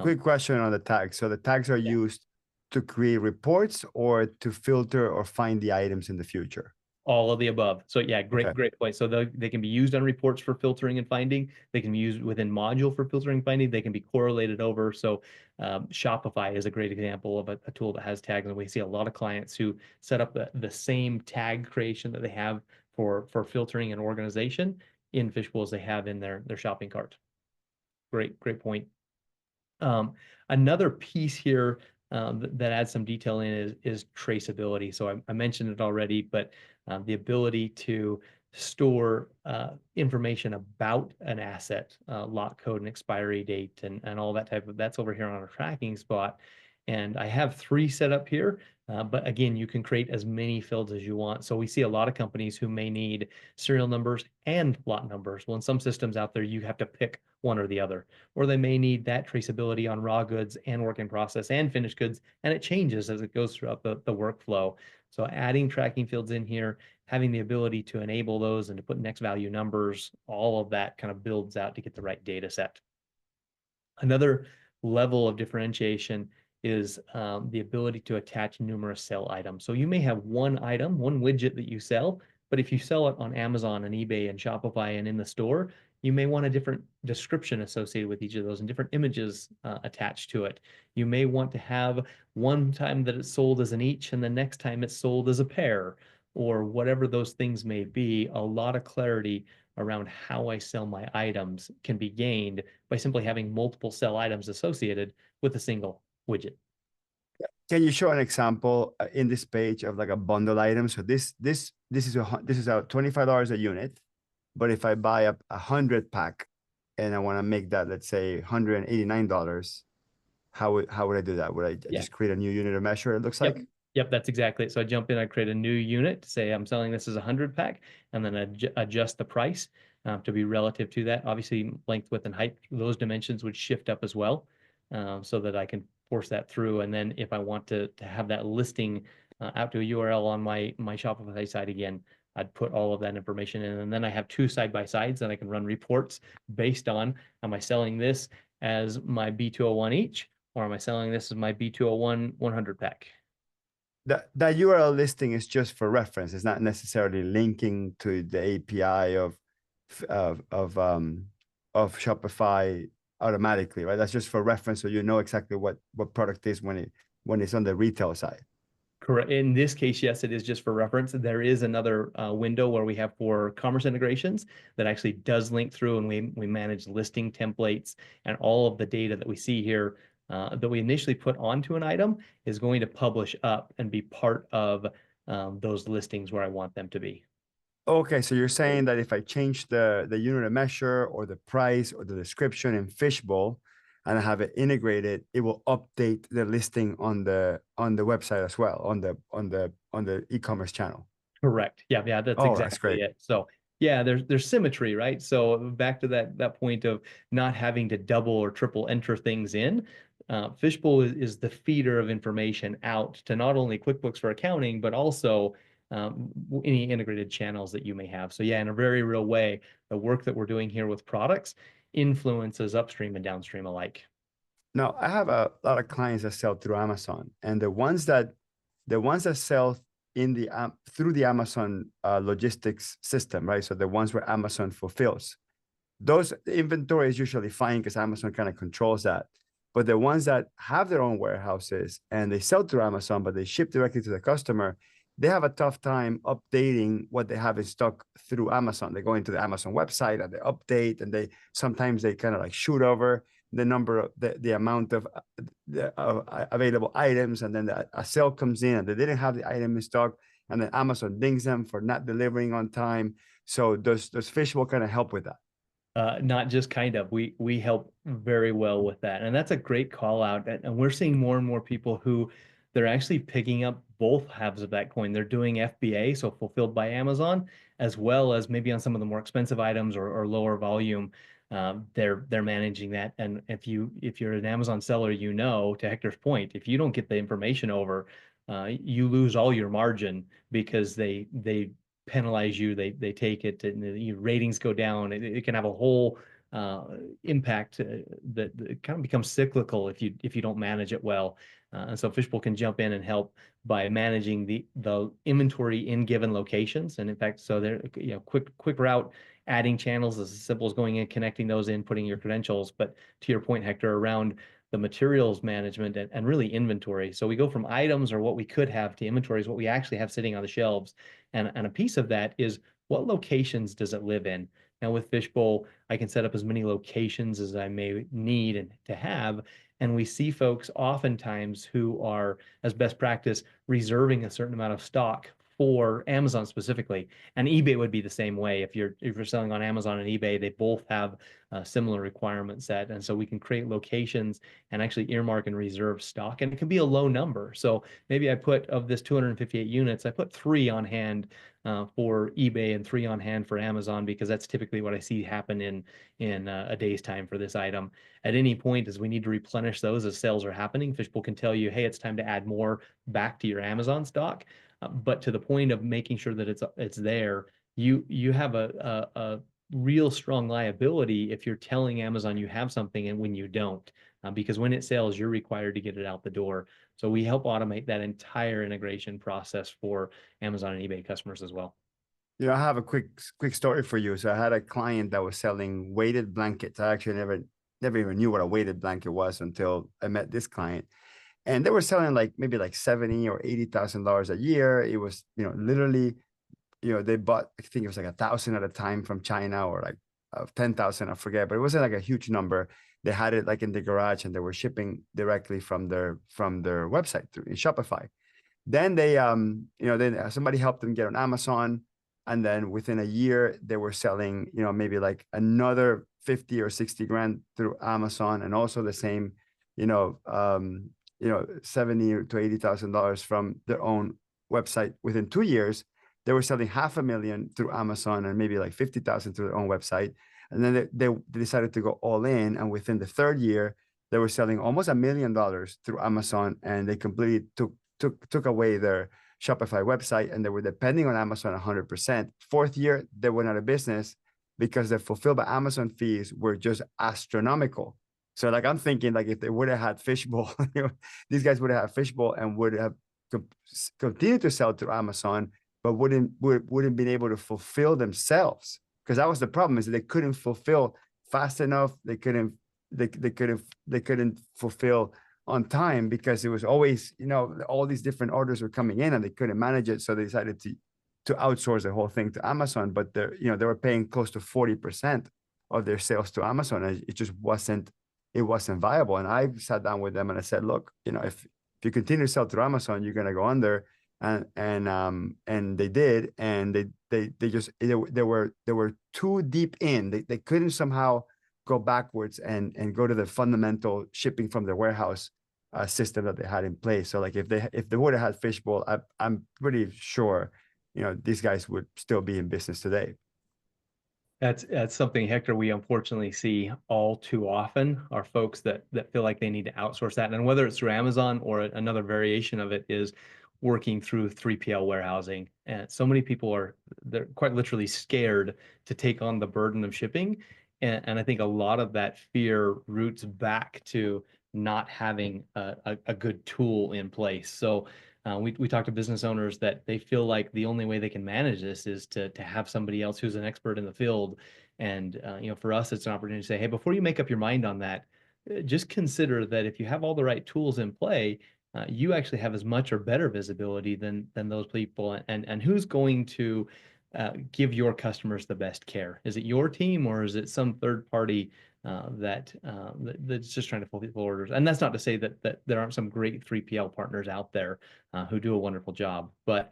Quick question on the tags. So the tags are used to create reports or to filter or find the items in the future? All of the above. So yeah, great Okay. point. So they can be used on reports for filtering and finding. They can be used within module for filtering and finding. They can be correlated over. So Shopify is a great example of a tool that has tags. And we see a lot of clients who set up the same tag creation that they have for filtering and organization in Fishbowl as they have in their shopping cart. Great point. Another piece here that adds some detail in is traceability. So I mentioned it already, but the ability to store information about an asset, lot code and expiry date and all that that's over here on our tracking spot. And I have 3 set up here, but again, you can create as many fields as you want. So we see a lot of companies who may need serial numbers and lot numbers. Well, in some systems out there, you have to pick one or the other, or they may need that traceability on raw goods and work in process and finished goods, and it changes as it goes throughout the workflow. So adding tracking fields in here, having the ability to enable those and to put next value numbers, all of that kind of builds out to get the right data set. Another level of differentiation is the ability to attach numerous sell items. So you may have one item, one widget that you sell, but if you sell it on Amazon and eBay and Shopify and in the store, you may want a different description associated with each of those and different images attached to it. You may want to have one time that it's sold as an each and the next time it's sold as a pair, or whatever those things may be. A lot of clarity around how I sell my items can be gained by simply having multiple sell items associated with a single widget. Can you show an example in this page of like a bundle item? So this is a $25 a unit, but if I buy a 100 pack and I want to make that, let's say $189, how would I do that? Would I just create a new unit of measure? It looks like. Yep, that's exactly it. So I jump in, I create a new unit to say I'm selling this as a 100 pack, and then adjust the price to be relative to that. Obviously, length, width, and height, those dimensions would shift up as well, so that I can force that through. And then if I want to have that listing out to a URL on my Shopify site again, I'd put all of that information in. And then I have 2 side-by-sides and I can run reports based on, am I selling this as my B201 each, or am I selling this as my B201 100 pack? That URL listing is just for reference. It's not necessarily linking to the API of Shopify automatically, right? That's just for reference, so you know exactly what product is when it's on the retail side. Correct. In this case, yes, it is just for reference. There is another window where we have for commerce integrations that actually does link through, and we manage listing templates, and all of the data that we see here that we initially put onto an item is going to publish up and be part of those listings where I want them to be. Okay, so you're saying that if I change the unit of measure or the price or the description in Fishbowl and I have it integrated, it will update the listing on the website as well, on the e-commerce channel. Correct. Yeah, that's exactly it. So yeah, there's symmetry, right? So back to that point of not having to double or triple enter things in. Fishbowl is the feeder of information out to not only QuickBooks for accounting, but also any integrated channels that you may have. So yeah, in a very real way, the work that we're doing here with products influences upstream and downstream alike. Now, I have a lot of clients that sell through Amazon, and the ones that sell through the Amazon logistics system, right? So the ones where Amazon fulfills, those inventory is usually fine because Amazon kind of controls that. But the ones that have their own warehouses and they sell through Amazon, but they ship directly to the customer, they have a tough time updating what they have in stock through Amazon. They go into the Amazon website and they update, and they sometimes they kind of like shoot over the number of the amount of available items, and then a sale comes in and they didn't have the item in stock, and then Amazon dings them for not delivering on time. So does Fishbowl kind of help with that? Not just kind of, we help very well with that. And that's a great call out. And we're seeing more and more people who they're actually picking up both halves of that coin. They're doing FBA, so fulfilled by Amazon, as well as maybe on some of the more expensive items or lower volume. They're managing that. And if you're an Amazon seller, you know, to Hector's point, if you don't get the information over, you lose all your margin because they penalize you, they take it, and your ratings go down. It can have a whole impact that kind of becomes cyclical if you don't manage it well. And so Fishbowl can jump in and help by managing the inventory in given locations. And in fact, so they're quick route adding channels as simple as going in, connecting those in, putting your credentials. But to your point, Hector, around the materials management and really inventory. So we go from items or what we could have to inventories, what we actually have sitting on the shelves. And a piece of that is what locations does it live in? Now with Fishbowl, I can set up as many locations as I may need and to have. And we see folks oftentimes who are, as best practice, reserving a certain amount of stock for Amazon specifically. And eBay would be the same way. If you're selling on Amazon and eBay, they both have a similar requirement set. And so we can create locations and actually earmark and reserve stock. And it can be a low number. So maybe I put, of this 258 units, I put 3 on hand for eBay and 3 on hand for Amazon, because that's typically what I see happen in a day's time for this item. At any point, as we need to replenish those as sales are happening, Fishbowl can tell you, hey, it's time to add more back to your Amazon stock. But to the point of making sure that it's there, you have a real strong liability if you're telling Amazon you have something and when you don't, because when it sells, you're required to get it out the door. So we help automate that entire integration process for Amazon and eBay customers as well. I have a quick story for you. So I had a client that was selling weighted blankets. I actually never even knew what a weighted blanket was until I met this client. And they were selling maybe like $70,000 or $80,000 a year. It was, literally, they bought, I think it was like 1,000 at a time from China, or like 10,000, I forget, but it wasn't like a huge number. They had it like in the garage, and they were shipping directly from their website in Shopify. Then they, then somebody helped them get on Amazon. And then within a year, they were selling, maybe like another 50 or 60 grand through Amazon, and also the same, 70 to $80,000 from their own website. Within 2 years, they were selling $500,000 through Amazon and maybe like 50,000 through their own website. And then they decided to go all in. And within the 3rd year, they were selling almost $1 million through Amazon, and they completely took away their Shopify website, and they were depending on Amazon 100%. 4th year, they went out of business because the fulfilled by Amazon fees were just astronomical. So like, I'm thinking, like, if they would have had Fishbowl, these guys would have had Fishbowl and would have continued to sell through Amazon, but wouldn't been able to fulfill themselves, because that was the problem, is that they couldn't fulfill fast enough. They couldn't fulfill on time, because it was always, all these different orders were coming in and they couldn't manage it. So they decided to outsource the whole thing to Amazon. But they were paying close to 40% of their sales to Amazon, and it just wasn't viable. And I sat down with them and I said, look, if you continue to sell through Amazon, you're going to go under. And they did, and they were too deep in. They couldn't somehow go backwards and go to the fundamental shipping from their warehouse system that they had in place. So like, if they would have had Fishbowl, I'm pretty sure, these guys would still be in business today. That's something, Hector, we unfortunately see all too often, are folks that feel like they need to outsource that. And whether it's through Amazon or another variation of it is working through 3PL warehousing. And so many people they're quite literally scared to take on the burden of shipping. And I think a lot of that fear roots back to not having a good tool in place. So we talk to business owners that they feel like the only way they can manage this is to have somebody else who's an expert in the field. And for us, it's an opportunity to say, hey, before you make up your mind on that, just consider that if you have all the right tools in play, you actually have as much or better visibility than those people. And who's going to give your customers the best care? Is it your team, or is it some third party that's just trying to fulfill orders? And that's not to say that there aren't some great 3PL partners out there who do a wonderful job, but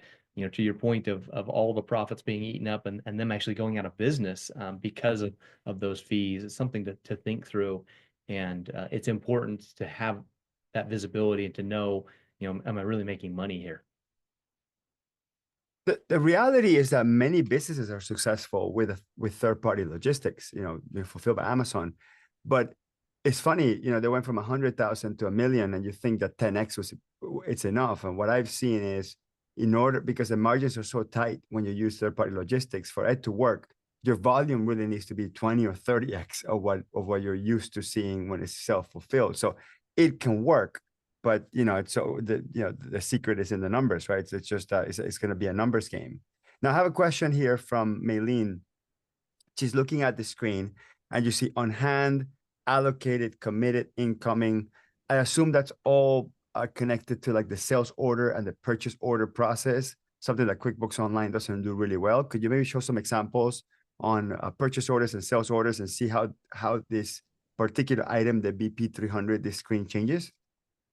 to your point of all the profits being eaten up and them actually going out of business because of those fees, it's something to think through. And it's important to have that visibility and to know, am I really making money here? The reality is that many businesses are successful with third-party logistics, fulfilled by Amazon. But it's funny, they went from 100,000 to 1 million, and you think that 10x it's enough. And what I've seen is, because the margins are so tight when you use third-party logistics, for it to work, your volume really needs to be 20 or 30x of what you're used to seeing when it's self-fulfilled. So it can work, but the secret is in the numbers, right? So it's just it's going to be a numbers game. Now I have a question here from Maylene. She's looking at the screen, and you see on hand, allocated, committed, incoming. I assume that's all connected to like the sales order and the purchase order process, something that QuickBooks Online doesn't do really well. Could you maybe show some examples on purchase orders and sales orders and see how this particular item, the BP300, this screen changes?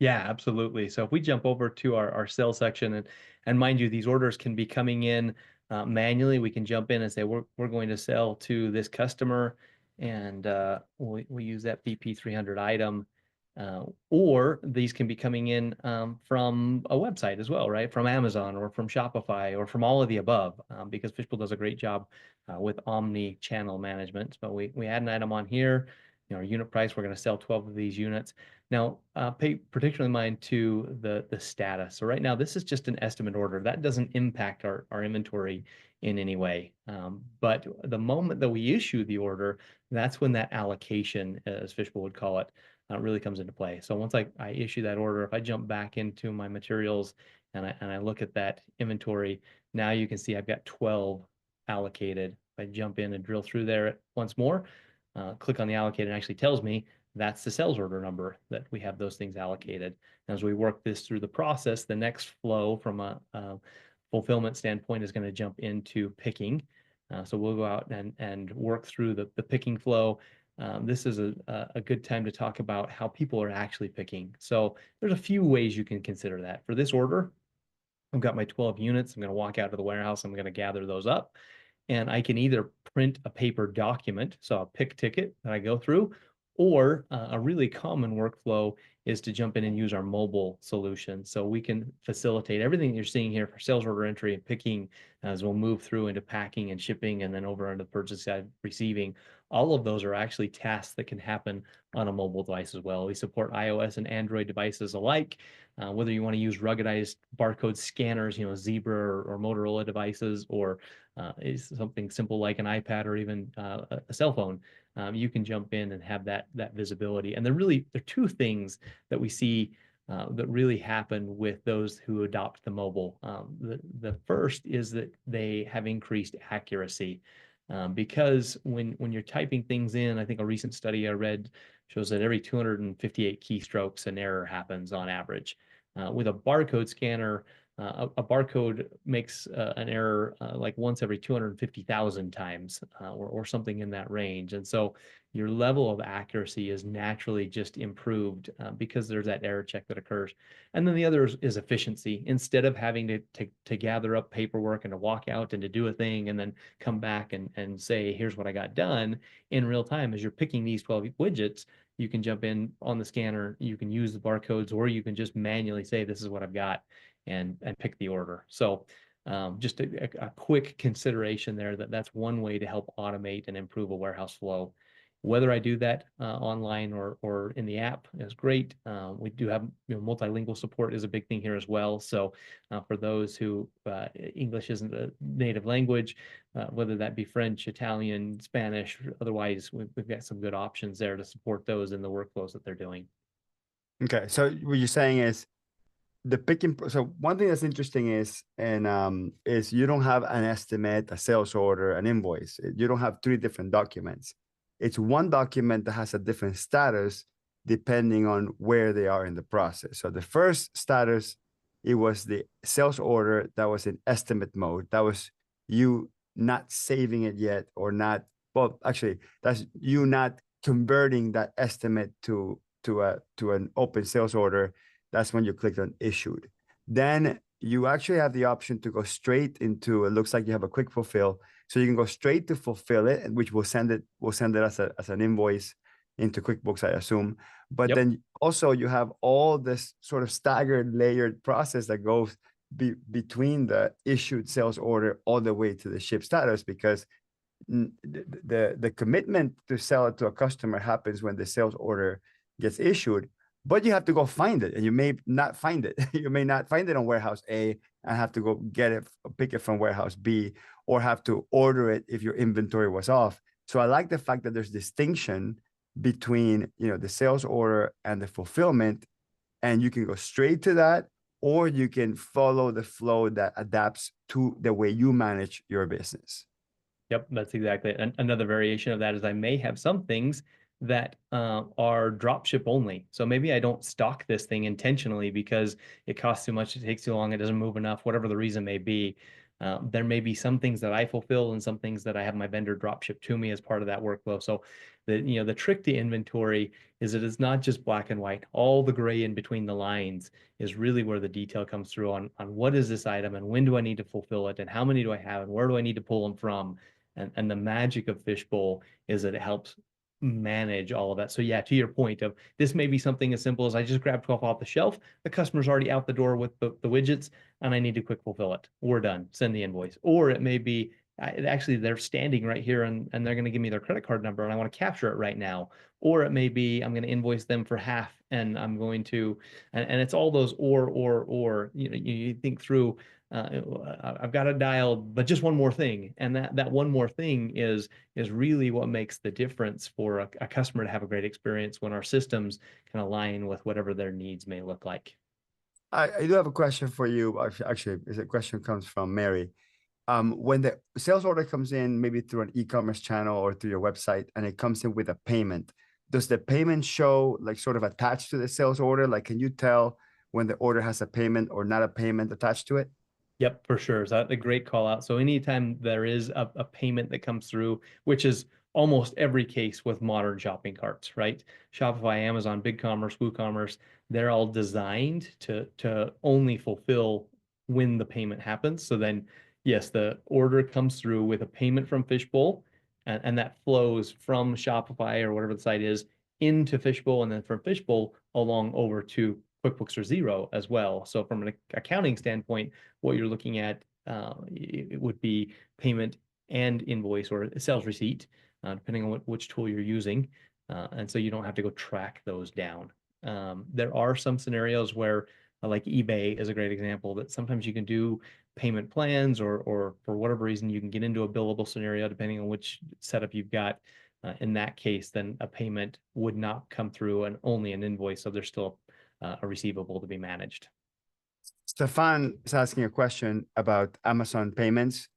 Yeah, absolutely. So if we jump over to our sales section, and mind you, these orders can be coming in manually. We can jump in and say we're going to sell to this customer, and we use that BP300 item. Or these can be coming in from a website as well, right? From Amazon or from Shopify or from all of the above, because Fishbowl does a great job with omni-channel management. But we add an item on here, our unit price, we're going to sell 12 of these units. Now, pay particularly mind to the status. So right now, this is just an estimate order. That doesn't impact our inventory in any way. But the moment that we issue the order, that's when that allocation, as Fishbowl would call it, really comes into play. So once I issue that order, if I jump back into my materials and I look at that inventory, now you can see I've got 12 allocated. If I jump in and drill through there once more, click on the allocated, it actually tells me that's the sales order number that we have those things allocated. And as we work this through the process, the next flow from a fulfillment standpoint is going to jump into picking. So we'll go out and work through the picking flow. This is a good time to talk about how people are actually picking. So there's a few ways you can consider that. For this order, I've got my 12 units. I'm going to walk out to the warehouse. I'm going to gather those up. And I can either print a paper document, so a pick ticket that I go through, or a really common workflow is to jump in and use our mobile solution. So we can facilitate everything you're seeing here for sales order entry and picking as we'll move through into packing and shipping and then over onto the purchase side receiving. All of those are actually tasks that can happen on a mobile device as well. We support iOS and Android devices alike. Whether you want to use ruggedized barcode scanners, Zebra or Motorola devices, or is something simple like an iPad or even a cell phone, you can jump in and have that visibility. And there are two things that we see that really happen with those who adopt the mobile. The first is that they have increased accuracy. Because when you're typing things in, I think a recent study I read shows that every 258 keystrokes, an error happens on average. With a barcode scanner, a barcode makes an error like once every 250,000 times or something in that range. And so your level of accuracy is naturally just improved because there's that error check that occurs. And then the other is efficiency. Instead of having to gather up paperwork and to walk out and to do a thing and then come back and say, here's what I got done in real time, as you're picking these 12 widgets, you can jump in on the scanner, you can use the barcodes, or you can just manually say, this is what I've got, and pick the order. So just a quick consideration there that's one way to help automate and improve a warehouse flow. Whether I do that online or in the app is great. We do have multilingual support is a big thing here as well. So for those who English isn't a native language, whether that be French, Italian, Spanish, otherwise we've got some good options there to support those in the workflows that they're doing. Okay, so what you're saying is the picking. So one thing that's interesting is you don't have an estimate, a sales order, an invoice. You don't have three different documents. It's one document that has a different status, depending on where they are in the process. So the first status, it was the sales order that was in estimate mode. That was you not saving it yet, or not, well, actually, that's you not converting that estimate to an open sales order. That's when you click on issued. Then you actually have the option to go straight into, it looks like you have a quick fulfill. So you can go straight to fulfill it, which will send it as an invoice into QuickBooks, I assume. But Yep. then also you have all this sort of staggered, layered process that goes between the issued sales order all the way to the ship status, because the commitment to sell it to a customer happens when the sales order gets issued, but you have to go find it, and you may not find it. You may not find it on warehouse A and have to go pick it from warehouse B, or have to order it if your inventory was off. So I like the fact that there's distinction between, the sales order and the fulfillment, and you can go straight to that, or you can follow the flow that adapts to the way you manage your business. Yep, that's exactly it. And another variation of that is I may have some things that are drop ship only. So maybe I don't stock this thing intentionally because it costs too much, it takes too long, it doesn't move enough, whatever the reason may be. There may be some things that I fulfill and some things that I have my vendor drop ship to me as part of that workflow. So the trick to inventory is that it's not just black and white. All the gray in between the lines is really where the detail comes through on what is this item and when do I need to fulfill it and how many do I have and where do I need to pull them from. And the magic of Fishbowl is that it helps manage all of that. So yeah, to your point of this may be something as simple as I just grabbed 12 off the shelf, the customer's already out the door with the widgets, and I need to quick fulfill it. We're done, send the invoice. Or it may be, actually they're standing right here and they're going to give me their credit card number and I want to capture it right now. Or it may be I'm going to invoice them for half and I'm going to, and it's all those or, you think through, I've got it dialed, but just one more thing. And that one more thing is really what makes the difference for a customer to have a great experience when our systems can align with whatever their needs may look like. I do have a question for you. Actually, the question comes from Mary. When the sales order comes in, maybe through an e-commerce channel or through your website, and it comes in with a payment, does the payment show like sort of attached to the sales order? Like, can you tell when the order has a payment or not a payment attached to it? Yep, for sure. So that's a great call out. So anytime there is a payment that comes through, which is almost every case with modern shopping carts, right? Shopify, Amazon, BigCommerce, WooCommerce, they're all designed to only fulfill when the payment happens. So then, yes, the order comes through with a payment from Fishbowl, and that flows from Shopify or whatever the site is into Fishbowl, and then from Fishbowl along over to QuickBooks or Xero as well. So from an accounting standpoint, what you're looking at, it would be payment and invoice or sales receipt, depending on which tool you're using. And so you don't have to go track those down. There are some scenarios where, like eBay is a great example, that sometimes you can do payment plans or for whatever reason, you can get into a billable scenario, depending on which setup you've got. In that case, then a payment would not come through and only an invoice. So there's still a receivable to be managed. Stefan is asking a question about Amazon payments.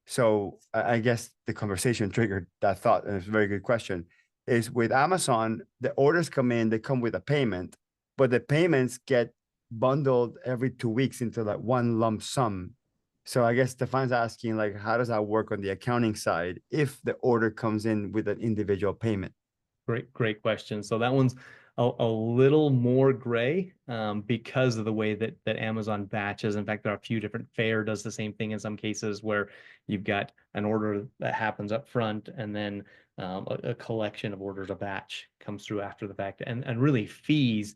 So I guess the conversation triggered that thought, and it's a very good question. Is with Amazon, the orders come in, they come with a payment, but the payments get bundled every 2 weeks into like one lump sum. So I guess Stefan's asking, like, how does that work on the accounting side if the order comes in with an individual payment? Great question. So that one's a little more gray because of the way that Amazon batches. In fact, there are a few different. Fair does the same thing in some cases where you've got an order that happens up front and then a collection of orders, a batch comes through after the fact, and really fees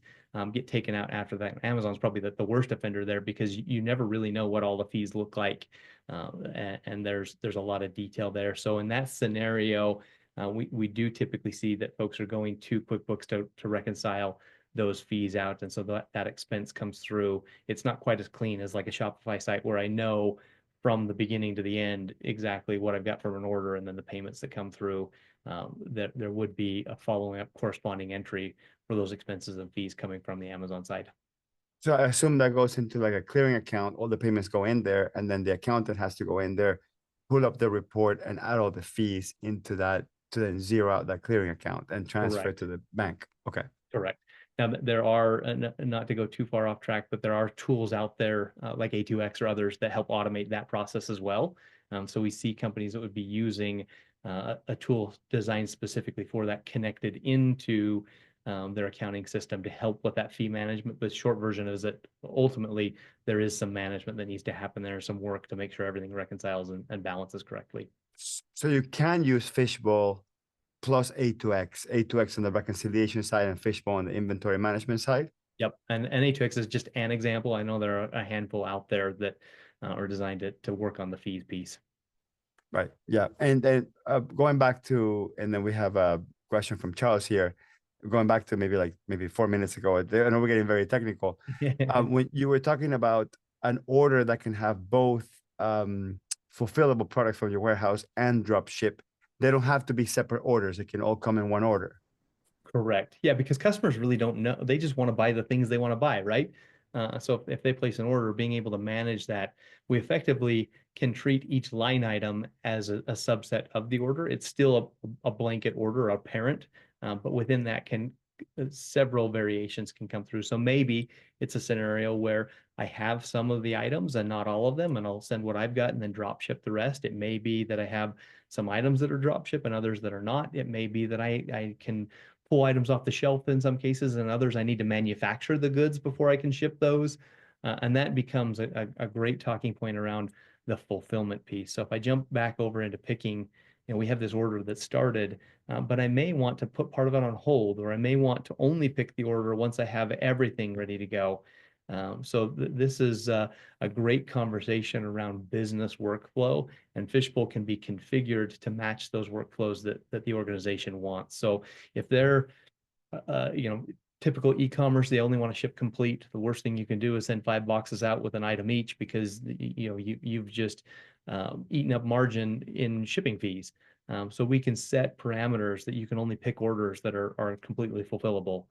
get taken out after that. Amazon's probably the worst offender there because you never really know what all the fees look like, and there's a lot of detail there. So in that scenario, we do typically see that folks are going to QuickBooks to reconcile those fees out. And so that expense comes through. It's not quite as clean as like a Shopify site where I know from the beginning to the end exactly what I've got from an order and then the payments that come through. That there would be a following up corresponding entry for those expenses and fees coming from the Amazon side. So I assume that goes into like a clearing account, all the payments go in there, and then the accountant has to go in there, pull up the report and add all the fees into that to then zero out that clearing account and transfer Correct. to the bank. Okay. Correct. Now, there are, not to go too far off track, but there are tools out there like A2X or others that help automate that process as well. So we see companies that would be using a tool designed specifically for that connected into their accounting system to help with that fee management. The short version is that ultimately there is some management that needs to happen there, some work to make sure everything reconciles and balances correctly. So you can use Fishbowl plus A2X on the reconciliation side and Fishbowl on the inventory management side. Yep. And A2X is just an example. I know there are a handful out there that are designed to work on the fees piece. Right. Yeah. And then going back to, and then we have a question from Charles here, going back to maybe 4 minutes ago. I know we're getting very technical. When you were talking about an order that can have both fulfillable products from your warehouse and drop ship, they don't have to be separate orders. It can all come in one order. Correct. Yeah, because customers really don't know. They just want to buy the things they want to buy, right? So if they place an order, being able to manage that, we effectively can treat each line item as a subset of the order. It's still a blanket order, a parent, but within that can several variations can come through. So maybe it's a scenario where I have some of the items and not all of them, and I'll send what I've got and then drop ship the rest. It may be that I have some items that are drop ship and others that are not. It may be that I can pull items off the shelf in some cases, and others I need to manufacture the goods before I can ship those. And that becomes a great talking point around the fulfillment piece. So if I jump back over into picking, we have this order that started, but I may want to put part of it on hold, or I may want to only pick the order once I have everything ready to go. So this is a great conversation around business workflow, and Fishbowl can be configured to match those workflows that the organization wants. So if they're, typical e-commerce, they only want to ship complete, the worst thing you can do is send 5 boxes out with an item each, because you've just eaten up margin in shipping fees. So we can set parameters that you can only pick orders that are completely fulfillable.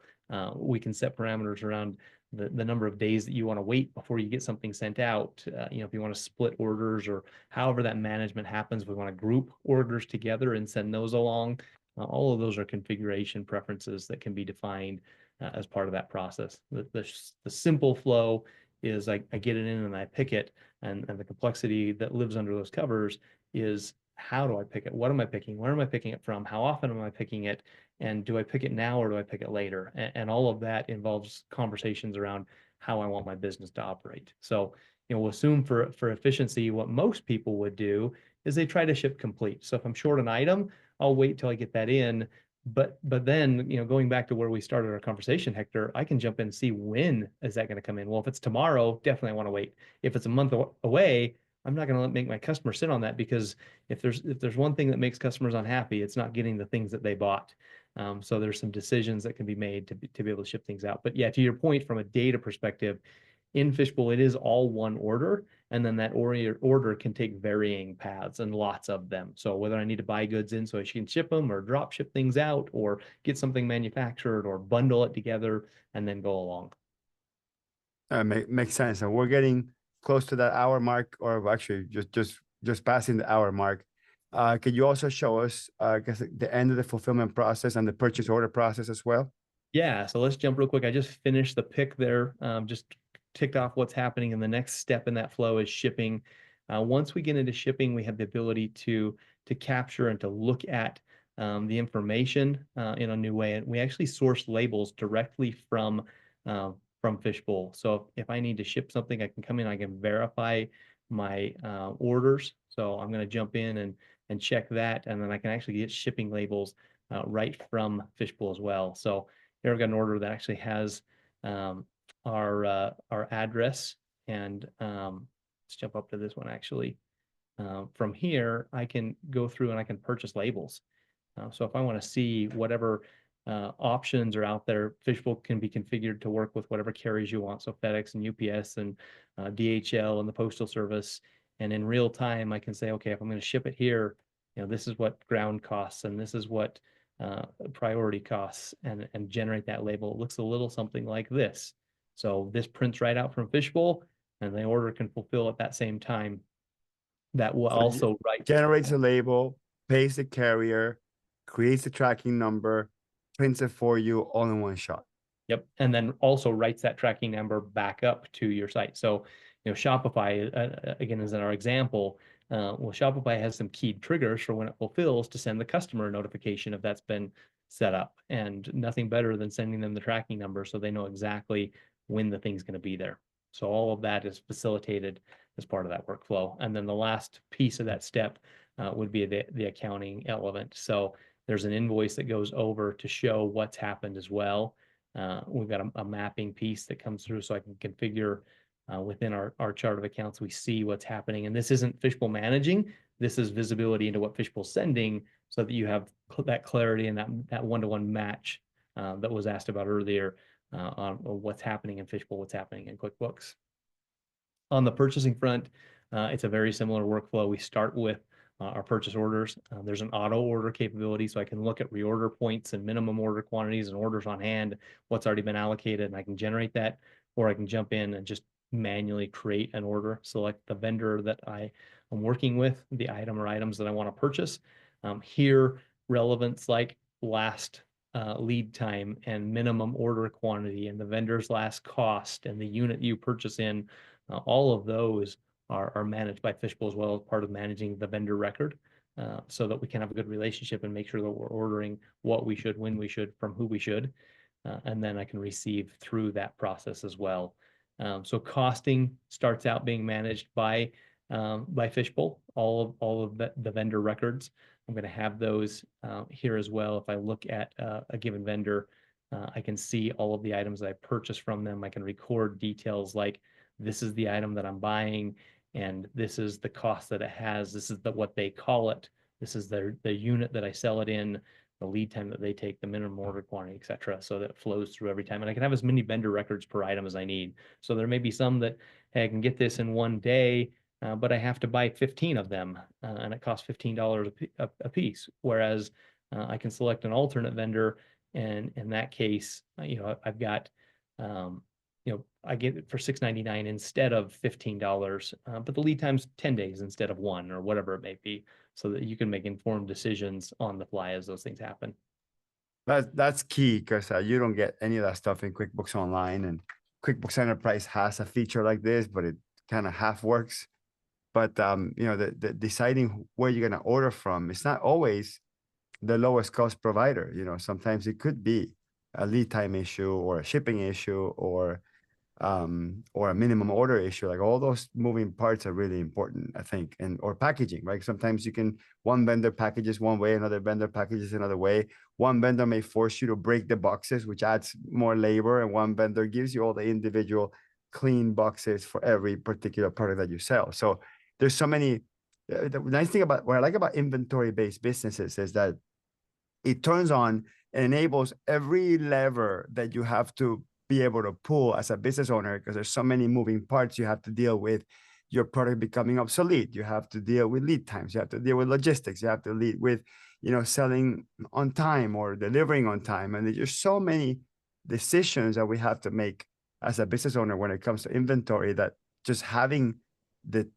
We can set parameters around the number of days that you want to wait before you get something sent out. If you want to split orders or however that management happens, we want to group orders together and send those along. All of those are configuration preferences that can be defined as part of that process. The simple flow is I get it in and I pick it, and the complexity that lives under those covers is, how do I pick it? What am I picking? Where am I picking it from? How often am I picking it? And do I pick it now or do I pick it later? And all of that involves conversations around how I want my business to operate. So, we'll assume for efficiency, what most people would do is they try to ship complete. So if I'm short an item, I'll wait till I get that in. But then, going back to where we started our conversation, Hector, I can jump in and see, when is that going to come in? Well, if it's tomorrow, definitely I want to wait. If it's a month away, I'm not going to make my customer sit on that, because if there's one thing that makes customers unhappy, it's not getting the things that they bought. So there's some decisions that can be made to be able to ship things out. But yeah, to your point, from a data perspective, in Fishbowl, it is all one order, and then that order can take varying paths and lots of them. So whether I need to buy goods in so I can ship them, or drop ship things out, or get something manufactured, or bundle it together and then go along. Makes sense. And we're getting close to that hour mark, or actually just passing the hour mark. Could you also show us, I guess, the end of the fulfillment process and the purchase order process as well? Yeah, so let's jump real quick. I just finished the pick there, just ticked off what's happening, and the next step in that flow is shipping. Once we get into shipping, we have the ability to capture and to look at the information in a new way. And we actually source labels directly from Fishbowl. So if I need to ship something, I can come in, I can verify my orders. So I'm going to jump in and check that, and then I can actually get shipping labels right from Fishbowl as well. So here I've got an order that actually has our address, and let's jump up to this one actually. From here, I can go through and I can purchase labels. So if I want to see whatever options are out there, Fishbowl can be configured to work with whatever carriers you want. So FedEx and UPS and DHL and the Postal Service. And in real time, I can say, okay, if I'm going to ship it here, this is what ground costs, and this is what priority costs, and generate that label. It looks a little something like this. So this prints right out from Fishbowl, and the order can fulfill at that same time. That will also write. Generates a label, pays the carrier, creates a tracking number, prints it for you all in one shot. Yep. And then also writes that tracking number back up to your site. So, Shopify, again, is in our example. Well, Shopify has some keyed triggers for when it fulfills to send the customer a notification if that's been set up, and nothing better than sending them the tracking number so they know exactly when the thing's going to be there. So all of that is facilitated as part of that workflow. And then the last piece of that step would be the accounting element. So there's an invoice that goes over to show what's happened as well. We've got a mapping piece that comes through so I can configure within our chart of accounts. We see what's happening. And this isn't Fishbowl managing. This is visibility into what Fishbowl's sending so that you have that clarity and that one-to-one match that was asked about earlier on what's happening in Fishbowl, what's happening in QuickBooks. On the purchasing front, it's a very similar workflow. We start with our purchase orders. There's an auto order capability, so I can look at reorder points and minimum order quantities and orders on hand, what's already been allocated, and I can generate that, or I can jump in and just manually create an order, select the vendor that I am working with, the item or items that I want to purchase. Here, relevance like last lead time and minimum order quantity and the vendor's last cost and the unit you purchase in, all of those are managed by Fishbowl as well as part of managing the vendor record, so that we can have a good relationship and make sure that we're ordering what we should, when we should, from who we should. And then I can receive through that process as well. So costing starts out being managed by Fishbowl, all of the vendor records. I'm going to have those here as well. If I look at a given vendor, I can see all of the items that I purchased from them. I can record details like this is the item that I'm buying, and this is the cost that it has. This is what they call it. This is the unit that I sell it in, the lead time that they take, the minimum order quantity, et cetera, so that it flows through every time. And I can have as many vendor records per item as I need. So there may be some that, hey, I can get this in one day, but I have to buy 15 of them, and it costs $15 a piece. Whereas I can select an alternate vendor, and in that case, I've got, I get it for $6.99 instead of $15, but the lead time's 10 days instead of 1, or whatever it may be, so that you can make informed decisions on the fly as those things happen. That's key, because you don't get any of that stuff in QuickBooks Online, and QuickBooks Enterprise has a feature like this, but it kind of half works. But the deciding where you're going to order from, it's not always the lowest cost provider. Sometimes it could be a lead time issue or a shipping issue or a minimum order issue. Like, all those moving parts are really important, I think. Or packaging, right? Sometimes one vendor packages one way, another vendor packages another way. One vendor may force you to break the boxes, which adds more labor, and one vendor gives you all the individual clean boxes for every particular product that you sell. So there's so many. The nice thing about what I like about inventory-based businesses is that it turns on and enables every lever that you have to be able to pull as a business owner, because there's so many moving parts. You have to deal with your product becoming obsolete. You have to deal with lead times. You have to deal with logistics. You have to deal with, selling on time or delivering on time. And there's just so many decisions that we have to make as a business owner when it comes to inventory, that just having the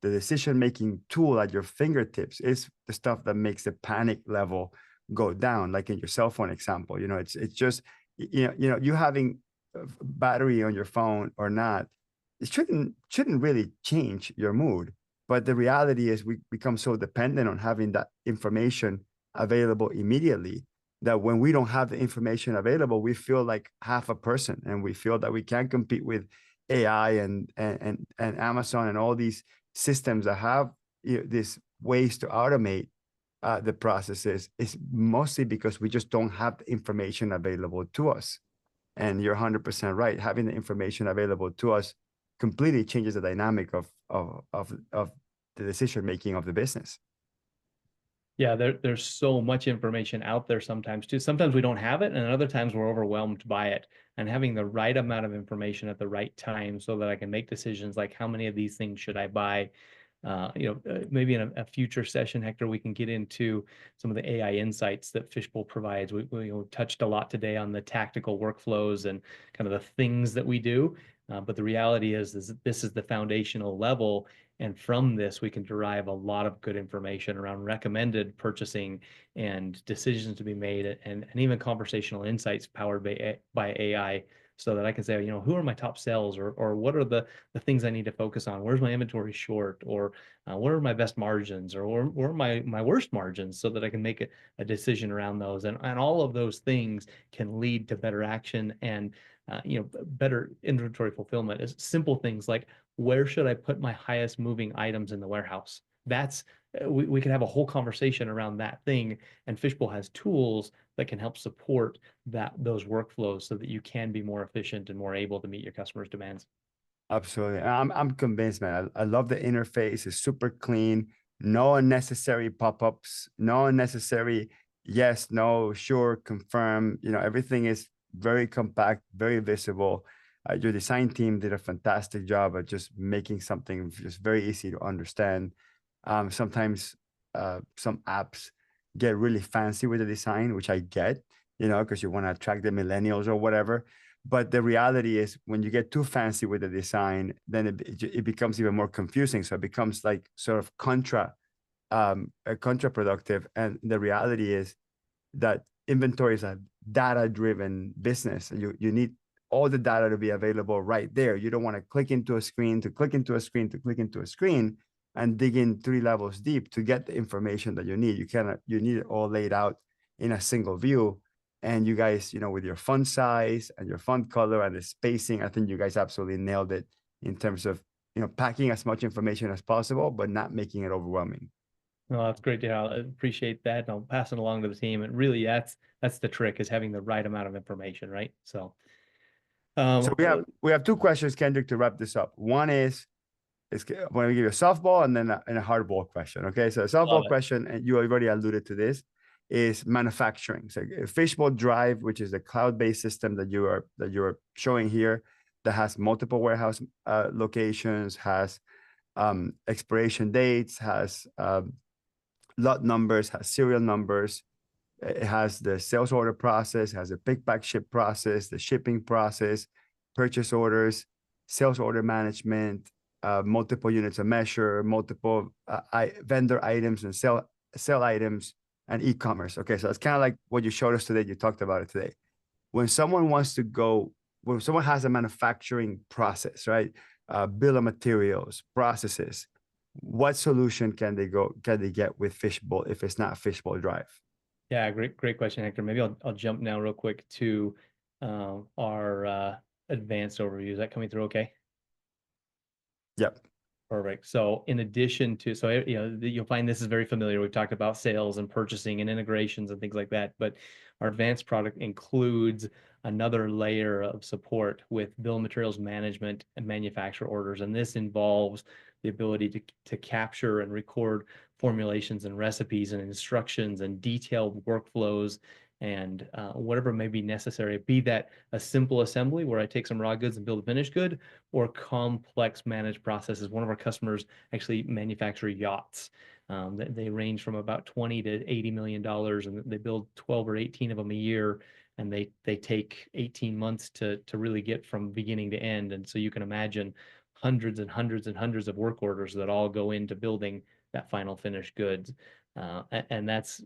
decision-making tool at your fingertips is the stuff that makes the panic level go down. Like in your cell phone example, it's just, you having battery on your phone or not, it shouldn't really change your mood. But the reality is we become so dependent on having that information available immediately, that when we don't have the information available, we feel like half a person, and we feel that we can't compete with AI and Amazon and all these systems that have these ways to automate the processes. Is mostly because we just don't have the information available to us. And you're 100% right. Having the information available to us completely changes the dynamic of the decision making of the business. Yeah, there's so much information out there sometimes too. Sometimes we don't have it, and other times we're overwhelmed by it. And having the right amount of information at the right time so that I can make decisions like, how many of these things should I buy? Maybe in a future session, Hector, we can get into some of the AI insights that Fishbowl provides. We touched a lot today on the tactical workflows and kind of the things that we do. But the reality is that this is the foundational level. And from this, we can derive a lot of good information around recommended purchasing and decisions to be made, and even conversational insights powered by AI, so that I can say, who are my top sales, or what are the things I need to focus on? Where's my inventory short? Or what are my best margins, or where are my worst margins, so that I can make a decision around those. And all of those things can lead to better action and better inventory fulfillment. Is simple things like, where should I put my highest moving items in the warehouse? That's we could have a whole conversation around that thing, and Fishbowl has tools that can help support those workflows so that you can be more efficient and more able to meet your customers' demands. Absolutely. I'm convinced, man. I love the interface. It's super clean. No unnecessary pop-ups, no unnecessary yes, no, sure, confirm. Everything is very compact, very visible. Your design team did a fantastic job at just making something just very easy to understand. Sometimes some apps get really fancy with the design, which I get, because you want to attract the millennials or whatever. But the reality is, when you get too fancy with the design, then it becomes even more confusing. So it becomes like sort of contraproductive. And the reality is that inventory is a data-driven business. You need all the data to be available right there. You don't want to click into a screen to click into a screen to click into a screen and dig in 3 levels deep to get the information that you need. You need it all laid out in a single view. And you guys, with your font size and your font color and the spacing, I think you guys absolutely nailed it in terms of, packing as much information as possible, but not making it overwhelming. Well, that's great to hear. I appreciate that. And I'll pass it along to the team. And really, that's the trick, is having the right amount of information, right? So, So we have 2 questions, Kendrick, to wrap this up. One is I'm going to give you a softball and then a hardball question. Okay, so a softball question, and you already alluded to this, is manufacturing. So Fishbowl Drive, which is the cloud-based system that you're showing here, that has multiple warehouse locations, has expiration dates, has lot numbers, has serial numbers. It has the sales order process, has a pick, pack, ship process, the shipping process, purchase orders, sales order management, multiple units of measure, multiple vendor items and sell items, and e-commerce. Okay, so it's kind of like what you showed us today. You talked about it today. When someone has a manufacturing process, right? Bill of materials, processes, what solution can they get with Fishbowl if it's not Fishbowl Drive? Yeah, great question, Hector. Maybe I'll jump now real quick to our advanced overview. Is that coming through okay? Yep. Perfect. So in addition to, you'll find this is very familiar. We've talked about sales and purchasing and integrations and things like that, but our advanced product includes another layer of support with bill of materials management and manufacturer orders. And this involves the ability to capture and record formulations and recipes and instructions and detailed workflows and whatever may be necessary, be that a simple assembly where I take some raw goods and build a finished good, or complex managed processes. One of our customers actually manufacture yachts. They range from about $20 to $80 million, and they build 12 or 18 of them a year. And they take 18 months to really get from beginning to end. And so you can imagine hundreds and hundreds and hundreds of work orders that all go into building that final finished goods. And that's,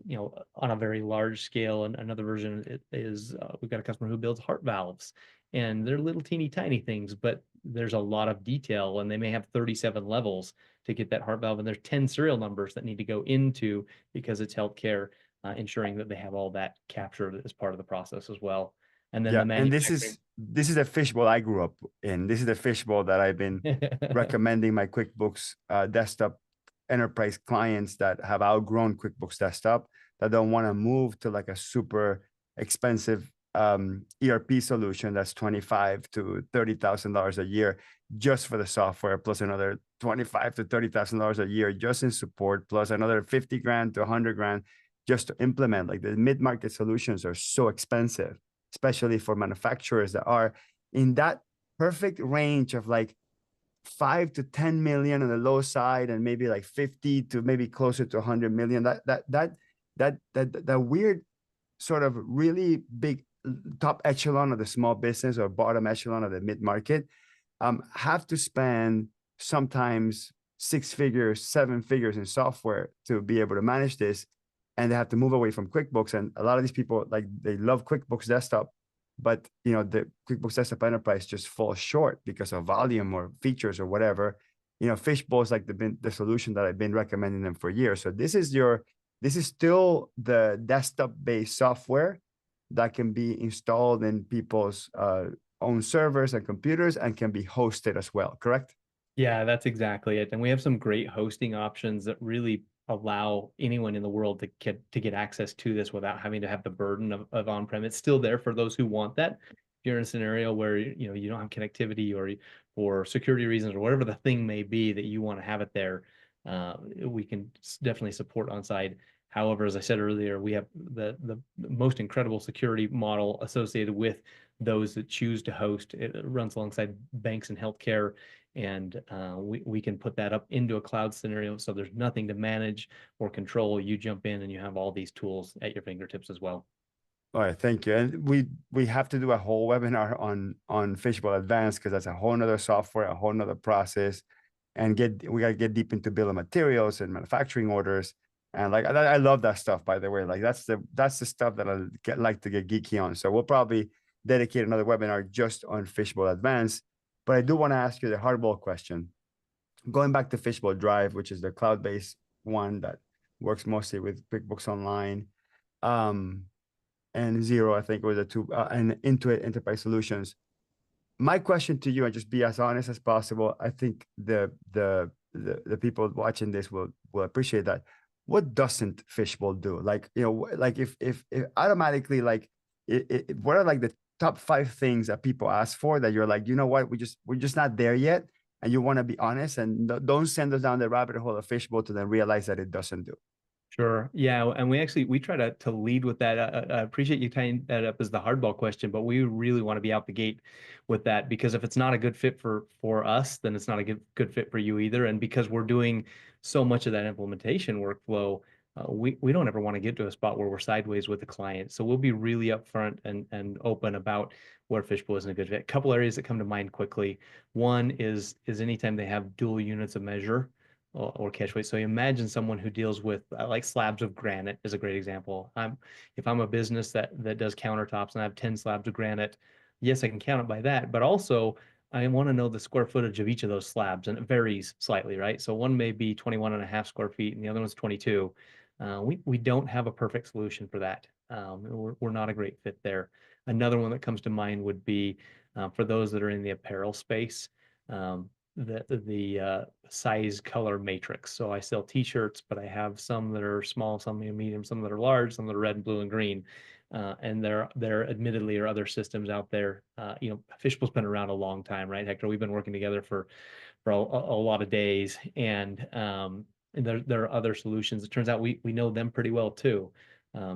on a very large scale. And another version is we've got a customer who builds heart valves, and they're little teeny tiny things, but there's a lot of detail, and they may have 37 levels to get that heart valve. And there's 10 serial numbers that need to go into, because it's healthcare, ensuring that they have all that captured as part of the process as well. And then yeah, the manufacturing. And this is the Fishbowl I grew up in. This is the Fishbowl that I've been recommending my QuickBooks desktop enterprise clients that have outgrown QuickBooks Desktop, that don't want to move to like a super expensive ERP solution that's $25,000 to $30,000 a year just for the software, plus another $25,000 to $30,000 a year just in support, plus another $50,000 to $100,000 just to implement. Like, the mid-market solutions are so expensive, especially for manufacturers that are in that perfect range of like 5 to 10 million on the low side, and maybe like 50 to maybe closer to 100 million. That weird sort of really big top echelon of the small business or bottom echelon of the mid market have to spend sometimes six figures, seven figures in software to be able to manage this. And they have to move away from QuickBooks. And a lot of these people, like, they love QuickBooks Desktop, but the QuickBooks Desktop Enterprise just falls short because of volume or features or whatever. Fishbowl is like the solution that I've been recommending them for years. So this is still the desktop-based software that can be installed in people's own servers and computers and can be hosted as well, correct? Yeah, that's exactly it. And we have some great hosting options that really allow anyone in the world to get access to this without having to have the burden of on-prem. It's still there for those who want that. If you're in a scenario where you don't have connectivity or for security reasons or whatever the thing may be that you want to have it there, we can definitely support on-site. However, as I said earlier, we have the most incredible security model associated with those that choose to host. It runs alongside banks and healthcare, and we can put that up into a cloud scenario, so there's nothing to manage or control. You jump in and you have all these tools at your fingertips as well. All right, thank you. And we have to do a whole webinar on Fishbowl Advanced, because that's a whole nother software, a whole nother process, and we gotta get deep into bill of materials and manufacturing orders. And like I love that stuff, by the way. Like that's the stuff that I like to get geeky on. So we'll probably dedicate another webinar just on Fishbowl Advanced. But I do want to ask you the hardball question. Going back to Fishbowl Drive, which is the cloud-based one that works mostly with QuickBooks Online, and Xero, I think were the two, and Intuit Enterprise Solutions. My question to you, and just be as honest as possible, I think the people watching this will appreciate that. What doesn't Fishbowl do? Like, like if automatically, like, what are like the top 5 things that people ask for that you're like, what, we're just not there yet, and you want to be honest, and don't send us down the rabbit hole of Fishbowl to then realize that it doesn't do. Sure. Yeah. And we try to lead with that. I appreciate you tying that up as the hardball question, but we really want to be out the gate with that, because if it's not a good fit for us, then it's not a good fit for you either. And because we're doing so much of that implementation workflow, we don't ever want to get to a spot where we're sideways with the client. So we'll be really upfront and open about where Fishbowl isn't a good fit. A couple areas that come to mind quickly. One is anytime they have dual units of measure or catch weight. So you imagine someone who deals with like slabs of granite is a great example. If I'm a business that does countertops and I have 10 slabs of granite, yes, I can count it by that, but also I want to know the square footage of each of those slabs, and it varies slightly, right? So one may be 21.5 square feet and the other one's 22. We don't have a perfect solution for that. We're not a great fit there. Another one that comes to mind would be for those that are in the apparel space. The size color matrix. So I sell t-shirts, but I have some that are small, some medium, some that are large, some that are red, blue, and green. And there admittedly are other systems out there. Fishbowl's been around a long time, right, Hector? We've been working together for a lot of days, and there are other solutions. It turns out we know them pretty well too.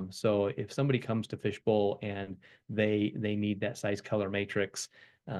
So if somebody comes to Fishbowl and they need that size color matrix,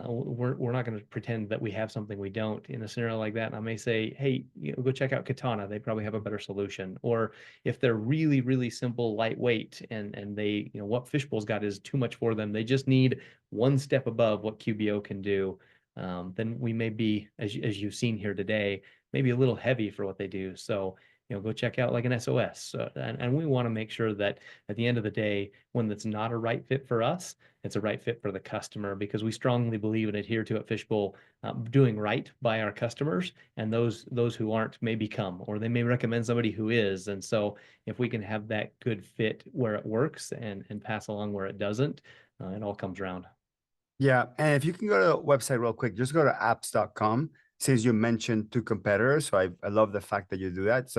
we're not going to pretend that we have something we don't in a scenario like that. And I may say, hey, go check out Katana. They probably have a better solution. Or if they're really, really simple, lightweight, and they, what Fishbowl's got is too much for them, they just need one step above what QBO can do, then we may be, as you've seen here today, maybe a little heavy for what they do. So go check out like an SOS. And we want to make sure that at the end of the day, when that's not a right fit for us, it's a right fit for the customer, because we strongly believe and adhere to at Fishbowl doing right by our customers, and those who aren't may become, or they may recommend somebody who is. And so if we can have that good fit where it works and pass along where it doesn't, it all comes around. Yeah, and if you can go to the website real quick, just go to apps.com, since you mentioned 2 competitors. So I love the fact that you do that.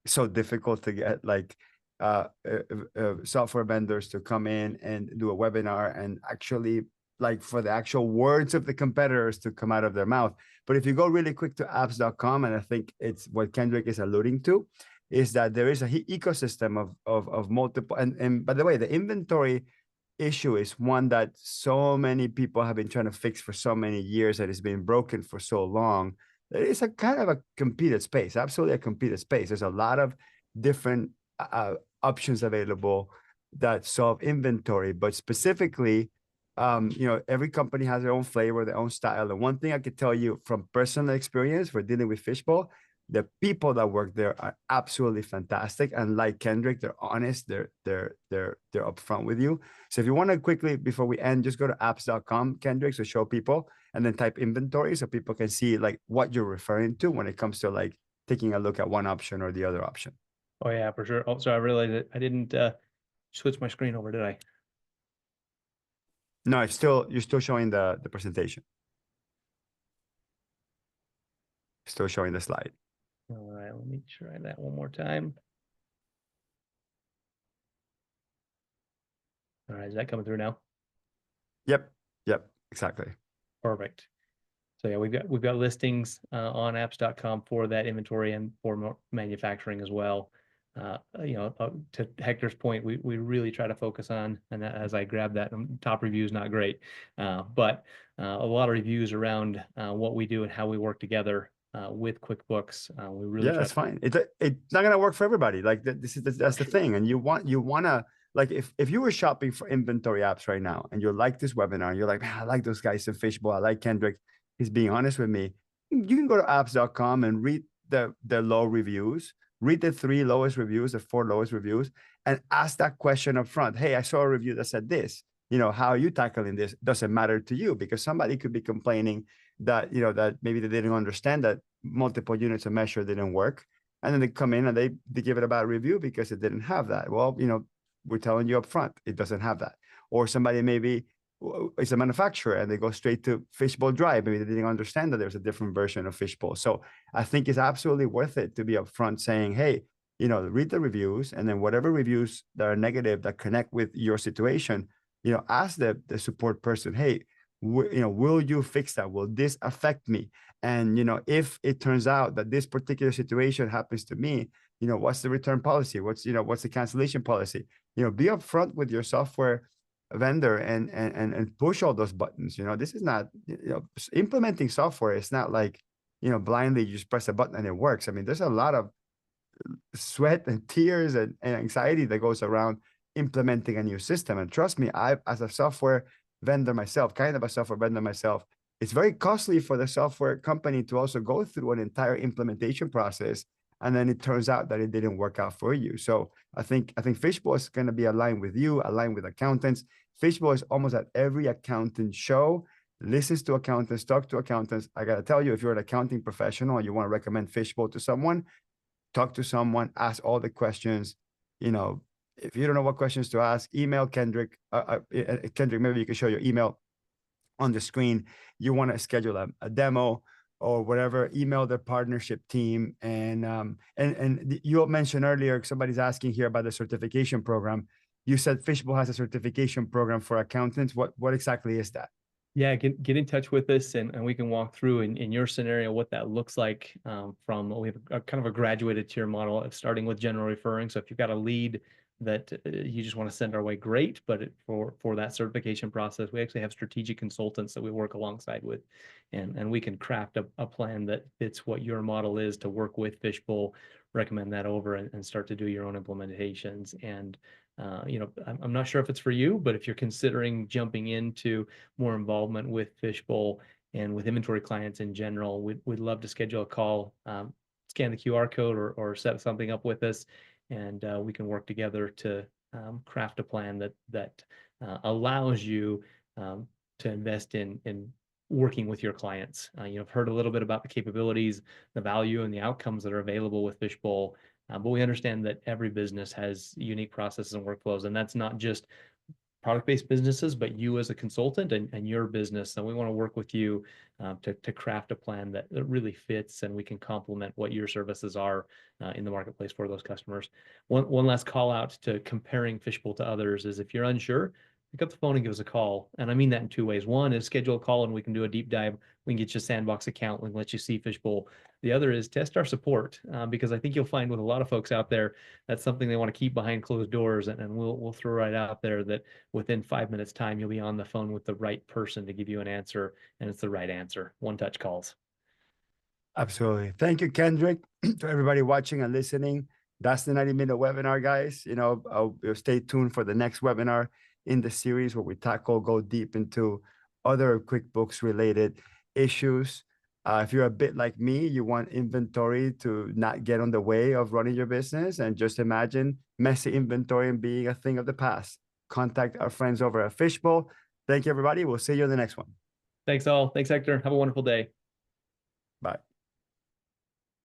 So difficult to get like software vendors to come in and do a webinar and actually like for the actual words of the competitors to come out of their mouth. But if you go really quick to apps.com, and I think it's what Kendrick is alluding to, is that there is a ecosystem of multiple, and by the way, the inventory issue is one that so many people have been trying to fix for so many years, that it's been broken for so long. It's a kind of a competed space, absolutely a competed space. There's a lot of different options available that solve inventory, but specifically, every company has their own flavor, their own style. And one thing I could tell you from personal experience for dealing with Fishbowl, The people that work there are absolutely fantastic, and like Kendrick, they're honest, they're upfront with you. So if you want to quickly, before we end, just go to apps.com, Kendrick, so show people, and then type inventory so people can see like what you're referring to when it comes to like taking a look at one option or the other option. Oh yeah, for sure. Oh, so I realized that I didn't switch my screen over, did I? No, you're still showing the presentation. Still showing the slide. All right, let me try that one more time. All right, is that coming through now? Yep, exactly. Perfect. So yeah, we've got listings on apps.com for that inventory and for manufacturing as well. To Hector's point, we really try to focus on, and as I grab that, top reviews not great, but a lot of reviews around what we do and how we work together with QuickBooks. We really that's fine. It's not gonna work for everybody. Like that's the thing, and you wanna, like, if you were shopping for inventory apps right now and you like this webinar, and you're like, man, I like those guys in Fishbowl, I like Kendrick, he's being honest with me. You can go to apps.com and read the low reviews, read the 3 lowest reviews, the 4 lowest reviews, and ask that question up front. Hey, I saw a review that said this. How are you tackling this? Doesn't matter to you, because somebody could be complaining that that maybe they didn't understand that multiple units of measure didn't work, and then they come in and they give it a bad review because it didn't have that. Well, we're telling you up front, it doesn't have that. Or somebody maybe is a manufacturer and they go straight to Fishbowl Drive. Maybe they didn't understand that there's a different version of Fishbowl. So I think it's absolutely worth it to be upfront saying, hey, read the reviews, and then whatever reviews that are negative that connect with your situation, ask the support person, hey, will you fix that? Will this affect me? And if it turns out that this particular situation happens to me, what's the return policy? What's the cancellation policy? Be upfront with your software vendor and push all those buttons. This is not, implementing software. It's not like, blindly you just press a button and it works. I mean, there's a lot of sweat and tears and anxiety that goes around implementing a new system. And trust me, as a software vendor myself, it's very costly for the software company to also go through an entire implementation process, and then it turns out that it didn't work out for you. So I think Fishbowl is going to be aligned with you, aligned with accountants. Fishbowl is almost at every accountant show, listens to accountants, talk to accountants. I got to tell you, if you're an accounting professional and you want to recommend Fishbowl to someone, talk to someone, ask all the questions. If you don't know what questions to ask, email Kendrick. Kendrick, maybe you can show your email on the screen. You want to schedule a demo or whatever, email their partnership team. And you mentioned earlier, somebody's asking here about the certification program. You said Fishbowl has a certification program for accountants. What exactly is that? Yeah, get in touch with us, and we can walk through in your scenario what that looks like. We have a kind of a graduated tier model of starting with general referring. So if you've got a lead that you just want to send our way, great. But for that certification process, we actually have strategic consultants that we work alongside with, and we can craft a plan that fits what your model is to work with Fishbowl, recommend that over, and start to do your own implementations. And I'm not sure if it's for you, but if you're considering jumping into more involvement with Fishbowl and with inventory clients in general, we'd love to schedule a call, scan the QR code or set something up with us, and we can work together to craft a plan that allows you to invest in working with your clients. I've heard a little bit about the capabilities, the value, and the outcomes that are available with Fishbowl. But we understand that every business has unique processes and workflows, and that's not just product-based businesses, but you as a consultant and your business. And we want to work with you to craft a plan that really fits, and we can complement what your services are in the marketplace for those customers. One last call out to comparing Fishbowl to others is, if you're unsure, pick up the phone and give us a call. And I mean that in 2 ways. One is schedule a call and we can do a deep dive. We can get you a sandbox account. We can let you see Fishbowl. The other is test our support, because I think you'll find with a lot of folks out there, that's something they want to keep behind closed doors. And we'll throw right out there that within 5 minutes time, you'll be on the phone with the right person to give you an answer. And it's the right answer. One-touch calls. Absolutely. Thank you, Kendrick. To everybody watching and listening, that's the 90-minute webinar, guys. Stay tuned for the next webinar in the series where we go deep into other QuickBooks related issues. If you're a bit like me, you want inventory to not get on the way of running your business, and just imagine messy inventory and being a thing of the past. Contact our friends over at Fishbowl. Thank you, everybody. We'll see you in the next one. Thanks all. Thanks, Hector. Have a wonderful day.